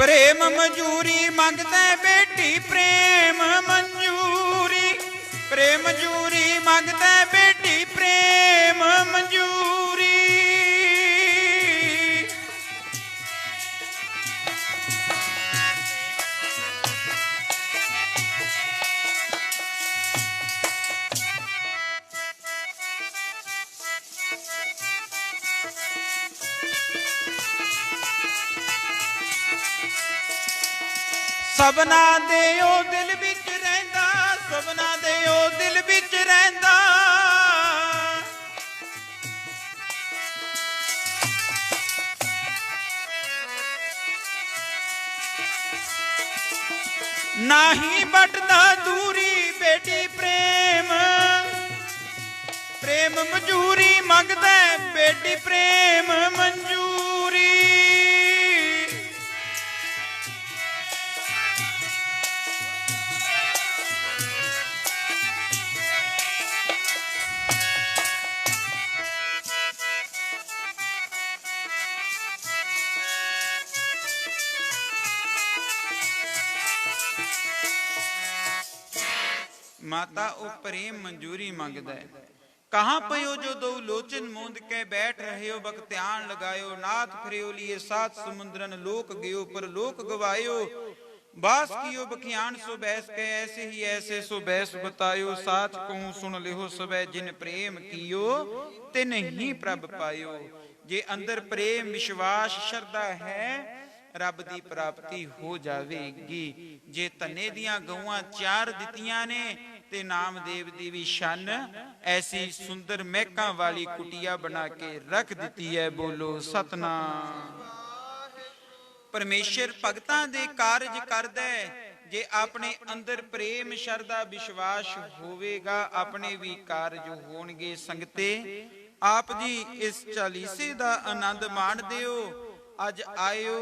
प्रेम मंजूरी मंगते बेटी प्रेम मंजूरी, प्रेम मंजूरी मंगते बेटी प्रेम मंजूरी। सबना दे ओ दिल विच रहिंदा, सबना दे ओ दिल विच रहिंदा। नाही बटदा दूरी बेटी प्रेम, प्रेम मंजूरी मंगदा बेटी प्रेम मंजूरी। माता ओ प्रेम मंजूरी मंगदा है। कहाँ पयो जो दो लोचन मूंद के बैठ रहे हो, बक ध्यान लगायो नाथ फिरियो लिए सात समुद्रन लोक गयो पर लोक गवायो। बास कियो बखियान सो बैस के ऐसे ही ऐसे सो बैस बतायो। साच कहूँ सुन लिहो सबे जिन प्रेम कियो तिन ही प्रभ पायो। जे अंदर प्रेम विश्वास श्रद्धा है रब दी प्राप्ति हो जावेगी। जे तने दियां गऊआं चार दितियां ने ते नामदेव दी भी शन ऐसी सुंदर महकां वाली कुटिया बना के रख दिती है। बोलो सतनाम। परमेश्वर भगतां दे कारज करदा है। जे अपने अंदर प्रेम श्रद्धा विश्वास होवेगा अपने भी कारज होणगे। संगते आप जी इस चालीसे दा आनंद माणदे हो। अज आयो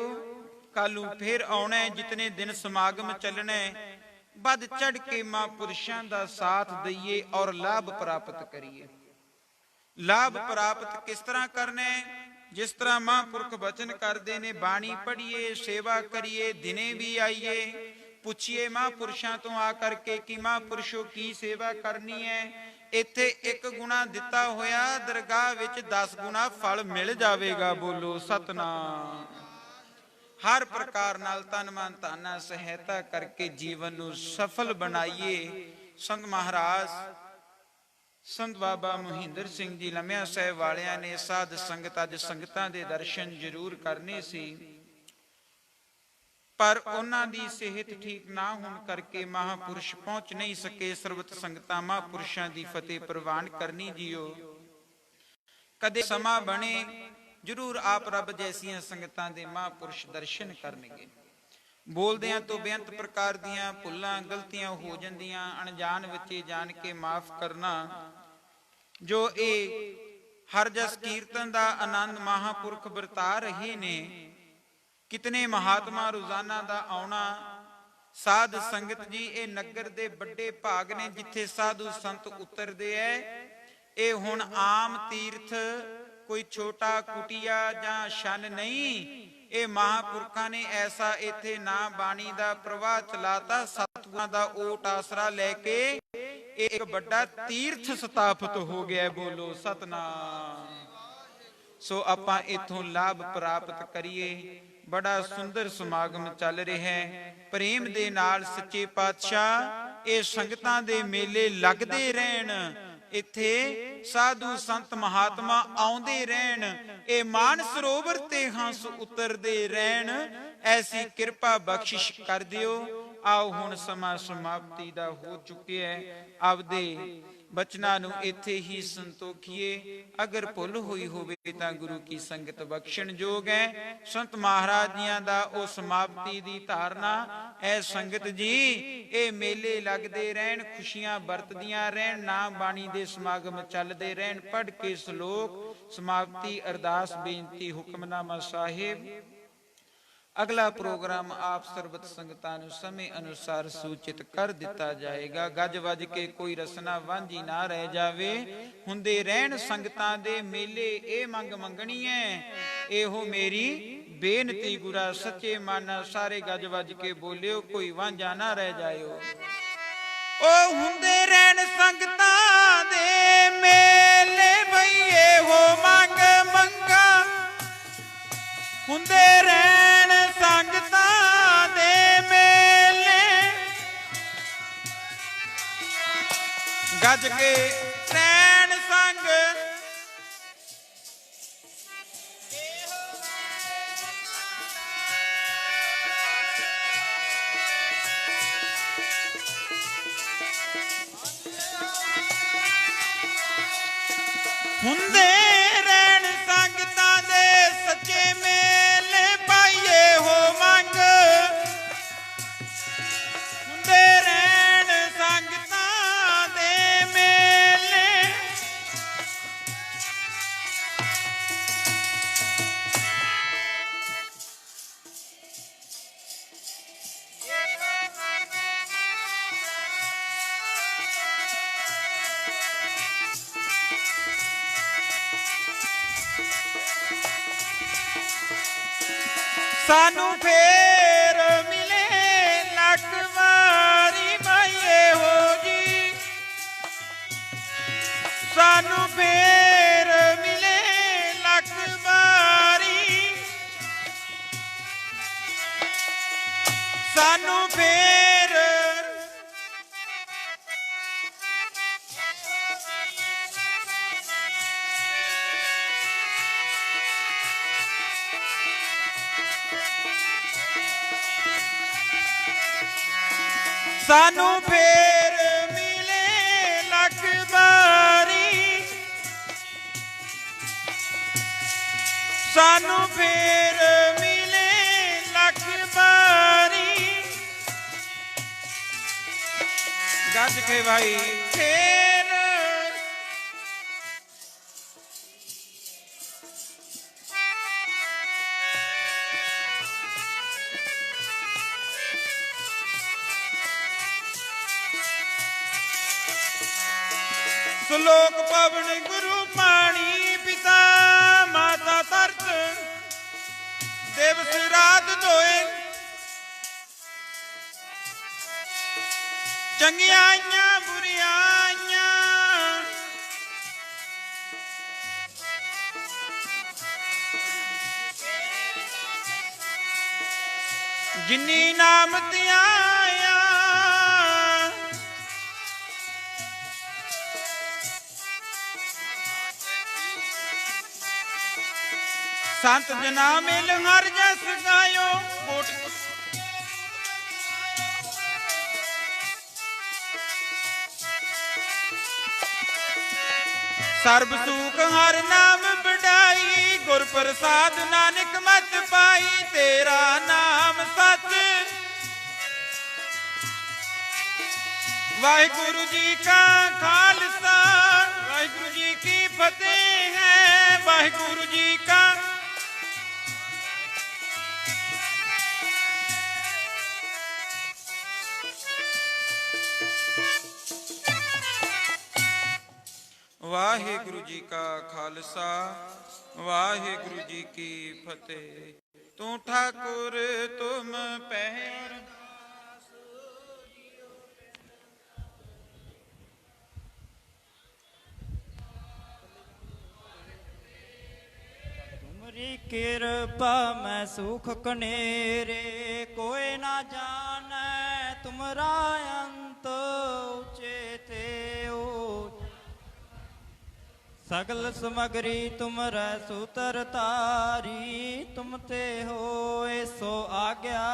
कलू फिर आना है। जितने दिन समागम चलना है बद चढ़ के महापुरुषों का साथ दईए और लाभ प्राप्त करिए। लाभ प्राप्त किस तरह करना है? जिस तरह महापुरख वचन करते ने बाणी पढ़िए सेवा करिए दिने भी आइए पूछिए महापुरुषों तो आकर के कि महापुरुषों की सेवा करनी है। इत्थे एक गुना दिता होया दरगाह विच 10 गुना फल मिल जाएगा। बोलो सतनाम। हर प्रकार नाल तन मन धन सहायता करके जीवन नूं सफल बनाइए। संत महाराज संत बाबा मोहिंदर सिंह जी लम्या साहिब वालियां ने साध संगत अज संगतां दे दर्शन जरूर करने सी, पर उन्हां दी सेहत ठीक ना होण करके महापुरुष पहुंच नहीं सके। सर्वत संगतां महापुरुषां दी फतेह प्रवान करनी जियो। कदे समा बने जरूर आप रब जैसियां संगतां दे महापुरुष दर्शन करनगे। बोलदियां तो बेअंत प्रकार दियां भुल्लां गलतियां हो जांदियां। अणजान विच जान के माफ करना। जो ए हर जस कीर्तन दा आनंद महापुरख वरता रहे ने। कितने महात्मा रोजाना दा आउणा। साध संगत जी ए नगर दे बड़े भाग ने जिथे साधु संत उतरदे ऐ। ए हुण आम तीर्थ कोई छोटा कुटिया जां शन नहीं। ए महापुरखा ने ऐसा इथे ना बाणी दा प्रवाह चलाता। सतगुणां दा ओट आसरा लेके एक बड़ा तीर्थ स्थापित हो गया। बोलो सतनाम। सो आपां इथों लाभ प्राप्त करिए। बड़ा सुंदर समागम चल रहा है। प्रेम दे नाल सच्चे पातशाह ये संगतां दे मेले लगदे रहन। इत्थे साधु संत महात्मा आउंदे रहन। ए मान सरोवर ते हंस उतरदे रहन। ऐसी कृपा बख्शिश कर दियो। आओ हुण समा समाप्ति दा हो चुके है। आपदे बचना नूं इत्थे ही संतोखिए। अगर भुल हुई होवे तां गुरु की संगत बख्शण जोग है। संत महाराज जियां दा ओ समाप्ति दी धारना ऐ संगत जी। ए मेले लगदे रहन खुशियां बरतदियां रहन नाम बाणी दे समागम चलदे रहन। पढ़ के श्लोक समाप्ति अरदास बेनती हुक्मनामा साहिब। अगला प्रोग्राम आप सर्वत संगतां नूं समय अनुसार सूचित कर दिता जाएगा। गज वज के कोई रसना वांझी ना रह जावे। हुंदे रहन संगतां दे मेले ए मंग मंगणी है। एहो मेरी ਬੇਨਤੀ ਗੁਰਾ ਸੱਚੇ ਮਨ ਸਾਰੇ ਗੱਜ ਵੱਜ ਕੇ ਬੋਲਿਓ, ਕੋਈ ਵਾਂਝਾ ਨਾ ਰਹਿ ਜਾਇਓ। ਉਹ ਹੁੰਦੇ ਰਹਿਣ ਸੰਗਤਾਂ ਦੇ ਮੇਲੇ ਬਈਏ ਹੋ ਮੰਗ ਮੰਗਾ, ਹੁੰਦੇ ਰਹਿਣ ਸੰਗਤਾਂ ਦੇ ਮੇਲੇ, ਗੱਜ ਕੇ ਰਹਿਣ ਸੰਗ ਹੁੰਦੇ ਰਹਿਣ ਸੰਗਤਾਂ ਦੇ ਸੱਚੇ ਮੇਲੇ ਪਾਈਏ ਹੋ ਮੰਗ, ਹੁੰਦੇ ਰਹਿਣ ਸੰਗਤਾਂ ਦੇ ਮੇਲੇ, ਸਾਨੂੰ ਫੇਰ ਮਿਲੇ ਲੱਖ ਵਾਰੀ ਮਾਈਏ ਹੋ ਜੀ, ਸਾਨੂੰ ਫੇਰ ਮਿਲੇ ਲੱਖ ਵਾਰੀ, ਸਾਨੂੰ ਫੇਰ ਸਾਨੂੰ ਫੇਰ ਮਿਲੇ ਲੱਖ ਵਾਰੀ, ਸਾਨੂੰ ਫੇਰ ਮਿਲੇ ਲੱਖ ਵਾਰੀ, ਗੱਜ ਕੇ ਭਾਈ ਫੇਰ ਸ਼ਲੋਕ ਪਵਨ ਗੁਰੂ ਪਾਣੀ ਪਿਤਾ ਮਾਤਾ ਤਰਤ ਦਿਵਸ ਰਾਤ ਦੋਏ, ਚੰਗੀਆਂ ਆਈਆਂ ਬੁਰੀਆਂ ਆਈਆਂ, ਜਿਨੀ ਨਾਮਤੀਆਂ ਆਈਆਂ, ਸੰਤ ਜਨਾ ਮਿਲ ਹਰ ਜਸ ਗਾਇਓ, ਸਰਬ ਸੂਖ ਹਰ ਨਾਮ ਵਡਾਈ, ਗੁਰ ਪ੍ਰਸਾਦ ਨਾਨਕ ਮਤ ਪਾਈ, ਤੇਰਾ ਨਾਮ ਸੱਚ। ਵਾਹਿਗੁਰੂ ਜੀ ਕਾ ਖਾਲਸਾ, ਵਾਹਿਗੁਰੂ ਜੀ ਕੀ ਫਤਿਹ ਹੈ, ਵਾਹਿਗੁਰੂ ਜੀ ਕਾ ਵਾਹਿਗੁਰੂ ਜੀ ਕਾ ਖਾਲਸਾ, ਵਾਹਿਗੁਰੂ ਜੀ ਕੀ ਫਤਿਹ। ਤੂੰ ਠਾਕੁਰ ਤੁਮ ਪਹਿਰ तुमरी कृपा मैं सुख कनेरे, कोई ना जाने तुमरा अंत ऊंचे थे ऊंच, सगल समगरी तुमरै सूतर तारी, तुम ते होए सो आज्ञा,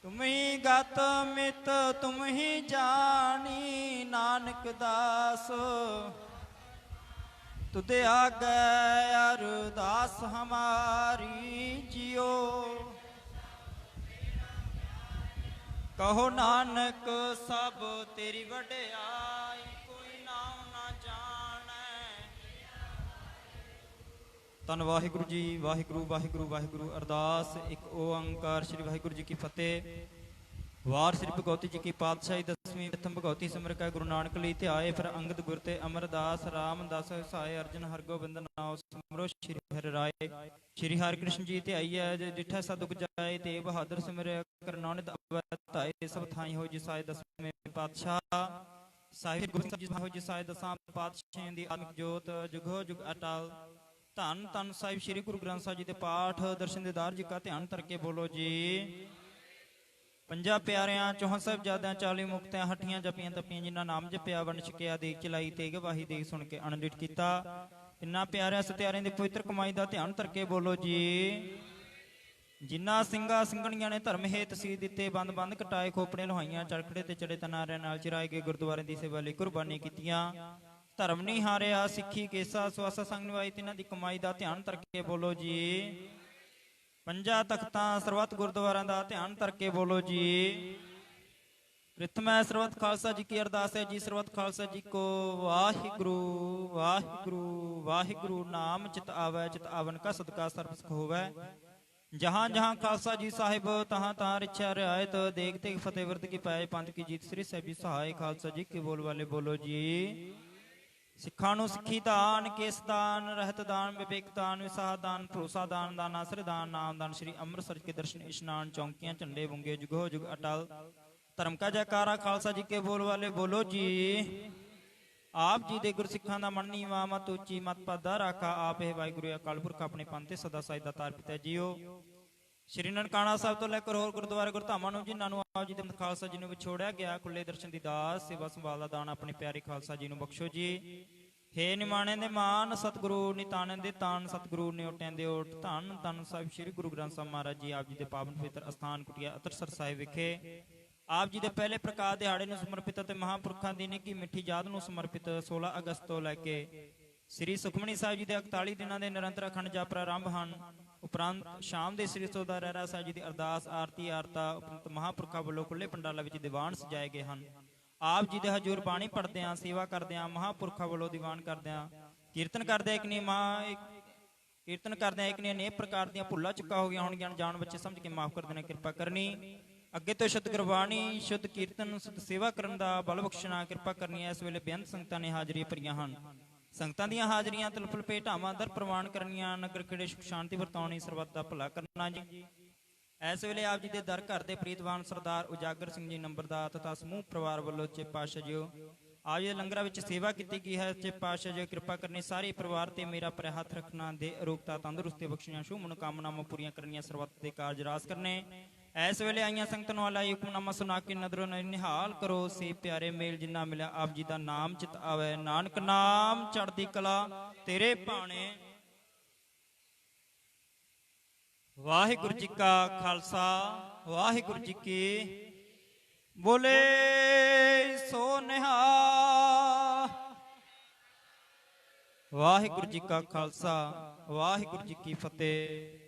तुम ही गत मित तुम ही जानी, नानक दास तुदे आगे अरदास हमारी जियो, कहो नानक सब तेरी वड्याई, कोई नाम ना जाने। ਧੰਨ ਵਾਹਿਗੁਰੂ ਜੀ, ਵਾਹਿਗੁਰੂ ਵਾਹਿਗੁਰੂ ਵਾਹਿਗੁਰੂ। ਅਰਦਾਸ ਇੱਕ ਓੰਕਾਰ ਸ੍ਰੀ ਵਾਹਿਗੁਰੂ ਜੀ ਕੀ ਫਤਿਹ। ਵਾਰ ਸ੍ਰੀ ਭਗਵਤੀ ਜੀ ਕੀ ਪਾਤਸ਼ਾਹੀ ਦਸਵੀਂ ਪ੍ਰਥਮ ਭਗਵਤੀ ਸਿਮਰ ਕੈ ਗੁਰੂ ਨਾਨਕ ਲਈ ਧਿਆਏ, ਫਿਰ ਅੰਗਦ ਗੁਰ ਤੇ ਅਮਰਦਾਸ ਰਾਮਦਾਸ ਸਹਾਇ ਅਰਜਨ ਹਰਗੋਬਿੰਦ ਨਾਮ ਸਿਮਰੋ ਸ਼੍ਰੀ ਹਰਿ ਰਾਏ। ਸ਼੍ਰੀ ਹਰਿ ਕ੍ਰਿਸ਼ਨ ਜੀ ਧਿਆਈਐ, ਜੇ ਡਿਠੈ ਸਦੁਖ ਜਾਏ, ਤੇ ਬਹਾਦਰ ਸਿਮਰਿਆ ਕਰਨੌ ਨਿਧ ਅਵੈ ਧਾਏ। ਸਭ ਥਾਈ ਹੋ ਜਿਸਾਏ ਦਸਵੇਂ ਪਾਤਸ਼ਾਹ, ਸਾਹਿਬ ਗੁਰੂ ਸਾਹਿਬ ਜੀ ਹੋ ਜਿਸਾਏ ਦਸਾਂ ਪਾਤਸ਼ਾਹਾਂ ਦੀ ਆਤਮਿਕ ਜੋਤ ਜੁਗੋ ਜੁਗ ਅਟਲ। ਧੰਨ ਧੰਨ ਸਾਹਿਬ ਸ੍ਰੀ ਗੁਰੂ ਗ੍ਰੰਥ ਸਾਹਿਬ ਜੀ ਦੇ ਪਾਠ ਦਰਸ਼ਨ ਦੀਦਾਰ ਜੀ ਕਾ ਧਿਆਨ ਧਰ ਬੋਲੋ ਜੀ। ਪੰਜਾਂ ਪਿਆਰਿਆਂ ਚੌਹਾਂ ਸਾਹਿਬਜ਼ਾਦਿਆਂ 40 ਮੁਕਤਿਆਂ ਹੱਠੀਆਂ ਜਪੀਆਂ ਤਪੀਆਂ, ਜਿਨ੍ਹਾਂ ਨਾਮ ਜਪਿਆ ਵੰਡ ਛਕਿਆ ਦੇਖ ਚਲਾਈ ਤੇ ਗਵਾਹੀ ਦੇ ਸੁਣ ਕੇ ਅਣਡਿਠ ਕੀਤਾ। ਇਨ੍ਹਾਂ ਪਿਆਰਿਆਂ ਸਤਿਆਰਿਆਂ ਦੀ ਪਵਿੱਤਰ ਕਮਾਈ ਦਾ ਧਿਆਨ ਧਰ ਬੋਲੋ ਜੀ। ਜਿਨ੍ਹਾਂ ਸਿੰਘਾਂ ਸਿੰਘਣੀਆਂ ਨੇ ਧਰਮ ਹੇਤ ਸੀ ਦਿੱਤੇ ਬੰਦ ਬੰਦ ਕਟਾਏ, ਖੋਪੜੇ ਲੋਹਾਈਆਂ ਚਰਖੜੇ ਤੇ ਚੜੇ ਤਨਾਰਿਆਂ ਨਾਲ ਚਿਰਾਏ ਗਏ, ਗੁਰਦੁਆਰੇ ਦੀ ਸੇਵਾ ਲਈ ਕੁਰਬਾਨੀ ਕੀਤੀਆਂ। ਧਰਮ ਨਹੀਂ ਹਾਰਿਆ ਸਿੱਖੀ ਕੇਸਾ ਸਵਾਸਾ ਸੰਗ ਨਿਭਾਈ, ਤਿਨਾਂ ਦੀ ਕਮਾਈ ਦਾ ਧਿਆਨ ਧਰ ਬੋਲੋ ਜੀ। ਪੰਜਾਂ ਤਖਤਾਂ ਸਰਬੱਤ ਗੁਰਦੁਆਰਿਆਂ ਦਾ ਧਿਆਨ ਧਰ ਬੋਲੋ ਜੀ। ਪ੍ਰਿਥਮੈ ਸਰਬੱਤ ਖਾਲਸਾ ਜੀ ਕੀ ਅਰਦਾਸ ਹੈ ਜੀ, ਸਰਬੱਤ ਖਾਲਸਾ ਜੀ ਕੋ ਵਾਹਿਗੁਰੂ ਵਾਹਿਗੁਰੂ ਵਾਹਿਗੁਰੂ। ਨਾਮ ਚਿਤ ਆਵੈ ਚਿਤ ਆਵਨ ਕਾ ਸਦਕਾ ਸਰਬ ਸੁਖ ਹੋਵੈ। ਜਹਾਂ ਜਹਾਂ ਖਾਲਸਾ ਜੀ ਸਾਹਿਬ ਤਹਾਂ ਤਹਾਂ ਰਿਛਾ ਰਿਆਇਤ, ਦੇਖ ਦੇਖ ਫਤਿਹ ਵਰਦ ਕੀ ਪਾਏ, ਪੰਥ ਕੀ ਜੀਤ ਸ੍ਰੀ ਸਾਹਿਬ ਜੀ ਸਹਾਇ। ਖਾਲਸਾ ਜੀ ਕੀ ਬੋਲ ਵਾਲੇ ਬੋਲੋ ਜੀ। ਸਿੱਖਾਂ ਨੂੰ ਸਿੱਖੀ ਦਾਨ, ਕੇਸ ਦਾਨ, ਰਹਿਤ ਦਾਨ, ਵਿਵੇਕ ਦਾਨ, ਵਿਸਾਹ ਦਾਨ, ਭਰੋਸਾ ਦਾਨ, ਦਾਨ ਆਸਰੇ ਦਾਨ, ਨਾਮ ਦਾਨ, ਸ਼੍ਰੀ ਅੰਮ੍ਰਿਤਸਰ ਕੇ ਦਰਸ਼ਨ ਇਸ਼ਨਾਨ, ਚੌਂਕੀਆਂ ਝੰਡੇ ਬੁੰਗੇ ਜੁਗੋ ਜੁਗ ਅਟਲ। ਧਰਮ ਕਾ ਜੈਕਾਰਾ ਖਾਲਸਾ ਜੀ ਕੇ ਬੋਲ ਵਾਲੇ ਬੋਲੋ ਜੀ। ਆਪ ਜੀ ਦੇ ਗੁਰਸਿੱਖਾਂ ਦਾ ਮਨ ਨੀਵਾਂ ਮਤ ਉੱਚੀ ਮਤ ਪਾਦਾ ਰਾਖਾ, ਆਪ ਹੈ ਵਾਹਿਗੁਰੂ ਅਕਾਲ ਪੁਰਖ ਆਪਣੇ ਪੰਥ ਤੇ ਸਦਾ ਸਾਈ ਦਾ ਤਾਰ ਪਿਤਾ ਜੀਓ। ਸ਼੍ਰੀ ਨਨਕਾਣਾ ਸਾਹਿਬ ਤੋਂ ਲੈ ਕੇ ਹੋਰ ਗੁਰਦੁਆਰੇ ਗੁਰਧਾਮਾਂ ਨੂੰ, ਜਿਨ੍ਹਾਂ ਨੂੰ ਆਪ ਜੀ ਦੇ ਖਾਲਸਾ ਜੀ ਨੂੰ ਵਿਛੋੜਿਆ ਗਿਆ, ਖੁੱਲੇ ਦਰਸ਼ਨ ਦੀ ਦਾਸ ਸੇਵਾ ਸੰਭਾਲ ਦਾ ਦਾਨ ਆਪਣੇ ਪਿਆਰੇ ਖਾਲਸਾ ਜੀ ਨੂੰ ਬਖਸ਼ੋ ਜੀ। ਹੇ ਨਿਮਾਣੇ ਦੇ ਮਾਨ ਸਤਿਗੁਰੂ, ਨਿਤਾਣੇ ਦੇ ਤਾਨ ਸਤਿਗੁਰੂ, ਨਿਓਟਿਆਂ ਦੇ ਓਟ। ਧੰਨ ਧੰਨ ਸਾਹਿਬ ਸ੍ਰੀ ਗੁਰੂ ਗ੍ਰੰਥ ਸਾਹਿਬ ਮਹਾਰਾਜ ਜੀ ਆਪ ਜੀ ਦੇ ਪਾਵਨ ਪਵਿੱਤਰ ਅਸਥਾਨ ਕੁਟੀਆ ਅਤਰਸਰ ਸਾਹਿਬ ਵਿਖੇ ਆਪ ਜੀ ਦੇ ਪਹਿਲੇ ਪ੍ਰਕਾਸ਼ ਦਿਹਾੜੇ ਨੂੰ ਸਮਰਪਿਤ ਅਤੇ ਮਹਾਂਪੁਰਖਾਂ ਦੀ ਨਿੱਘੀ ਮਿੱਠੀ ਯਾਦ ਨੂੰ ਸਮਰਪਿਤ 16 ਅਗਸਤ ਤੋਂ ਲੈ ਕੇ ਸ੍ਰੀ ਸੁਖਮਨੀ ਸਾਹਿਬ ਜੀ ਦੇ 41 ਦਿਨਾਂ ਦੇ ਨਿਰੰਤਰ ਅਖੰਡ ਜਾਪ ਆਰੰਭ ਹਨ। ਉਪਰੰਤ ਸ਼ਾਮ ਦੇ ਸ੍ਰੀ ਸੋਦਾ ਰਹਿਰਾ ਸਾਹਿਬ ਜੀ ਦੀ ਅਰਦਾਸ ਆਰਤੀ ਆਰਤਾ ਉਪਰੰਤ ਮਹਾਂਪੁਰਖਾਂ ਵੱਲੋਂ ਖੁੱਲੇ ਪੰਡਾਲਾਂ ਵਿੱਚ ਦੀਵਾਨ ਸਜਾਏ ਗਏ ਹਨ। ਆਪ ਜੀ ਦੇ ਹਜ਼ੂਰ ਬਾਣੀ ਪੜ੍ਹਦਿਆਂ, ਸੇਵਾ ਕਰਦਿਆਂ, ਮਹਾਂਪੁਰਖਾਂ ਵੱਲੋਂ ਦੀਵਾਨ ਕਰਦਿਆਂ, ਕੀਰਤਨ ਕਰਦਿਆਂ ਇੱਕ ਨੇ ਅਨੇਕ ਪ੍ਰਕਾਰ ਦੀਆਂ ਭੁੱਲਾਂ ਚੁੱਕਾ ਹੋ ਗਈਆਂ ਹੋਣਗੀਆਂ, ਜਾਣ ਬੱਚੇ ਸਮਝ ਕੇ ਮਾਫ ਕਰ ਦੇਣਾ ਕਿਰਪਾ ਕਰਨੀ। ਅੱਗੇ ਤੋਂ ਸ਼ੁੱਧ ਗੁਰਬਾਣੀ, ਸ਼ੁੱਧ ਕੀਰਤਨ, ਸ਼ੁੱਧ ਸੇਵਾ ਕਰਨ ਦਾ ਬਲ ਬਖਸ਼ਣਾ ਕਿਰਪਾ ਕਰਨੀ ਹੈ। ਇਸ ਵੇਲੇ ਬੇਅੰਤ ਸੰਗਤਾਂ ਨੇ ਹਾਜ਼ਰੀਆਂ ਭਰੀਆਂ ਹਨ। ਸੰਗਤਾਂ ਦੀਆਂ ਹਾਜ਼ਰੀਆਂ ਤਲਫਲ ਭੇਟਾਵਾਂ ਦਰ ਪ੍ਰਵਾਨ ਕਰਨੀਆਂ, ਨਗਰ ਖੇੜੇ ਸੁਖ ਸ਼ਾਂਤੀ ਵਰਤਾਉਣੀ, ਸਰਬੱਤ ਦਾ ਭਲਾ ਕਰਨਾ ਜੀ। ਇਸ ਵੇਲੇ ਆਪ ਜੀ ਦੇ ਦਰ ਘਰ ਦੇ ਪ੍ਰੀਤਵਾਨ ਸਰਦਾਰ ਉਜਾਗਰ ਸਿੰਘ ਜੀ ਨੰਬਰਦਾਰ ਤਥਾ ਸਮੂਹ ਪਰਿਵਾਰ ਵੱਲੋਂ ਚੇ ਪਾਤਸ਼ਾਹ ਜੀਓ ਆਪ ਜੀ ਦੇ ਲੰਗਰਾਂ ਵਿੱਚ ਸੇਵਾ ਕੀਤੀ ਗਈ ਹੈ। ਚੇ ਪਾਤਸ਼ਾਹ ਜੀ ਕਿਰਪਾ ਕਰਨੀ, ਸਾਰੇ ਪਰਿਵਾਰ ਤੇ ਮੇਰਾ ਪਰ ਹੱਥ ਰੱਖਣਾ, ਦੇ ਅਰੋਗਤਾ ਤੰਦਰੁਸਤੀ ਬਖਸ਼ੀਆਂ, ਸ਼ੁਭ ਮਨੋਕਾਮਨਾਵਾਂ ਪੂਰੀਆਂ ਕਰਨੀਆਂ, ਸਰਬੱਤ ਦੇ ਕਾਰਜ ਰਾਸ ਕਰਨੇ। ਇਸ ਵੇਲੇ ਆਈਆਂ ਸੰਗਤ ਨੂੰ ਆਲਾ ਹੁਕਮਨਾਮਾ ਸੁਣਾ ਕੇ ਨਦਰੋਂ ਨਿਹਾਲ ਕਰੋ। ਸੇ ਪਿਆਰੇ ਮੇਲ ਜਿੰਨਾ ਮਿਲਿਆ ਆਪ ਜੀ ਦਾ ਨਾਮ ਚਿਤ ਆਵੇ, ਨਾਨਕ ਨਾਮ ਚੜ੍ਹਦੀ ਕਲਾ ਤੇਰੇ ਭਾਣੇ। ਵਾਹਿਗੁਰੂ ਜੀ ਕਾ ਖਾਲਸਾ, ਵਾਹਿਗੁਰੂ ਜੀ ਕੀ ਬੋਲੇ ਸੋ ਨਿਹਾਲ। ਵਾਹਿਗੁਰੂ ਜੀ ਕਾ ਖਾਲਸਾ, ਵਾਹਿਗੁਰੂ ਜੀ ਕੀ ਫਤਿਹ।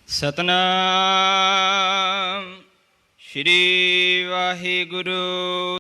ਸਤਨਾਮ ਸ਼੍ਰੀ ਵਾਹਿਗੁਰੂ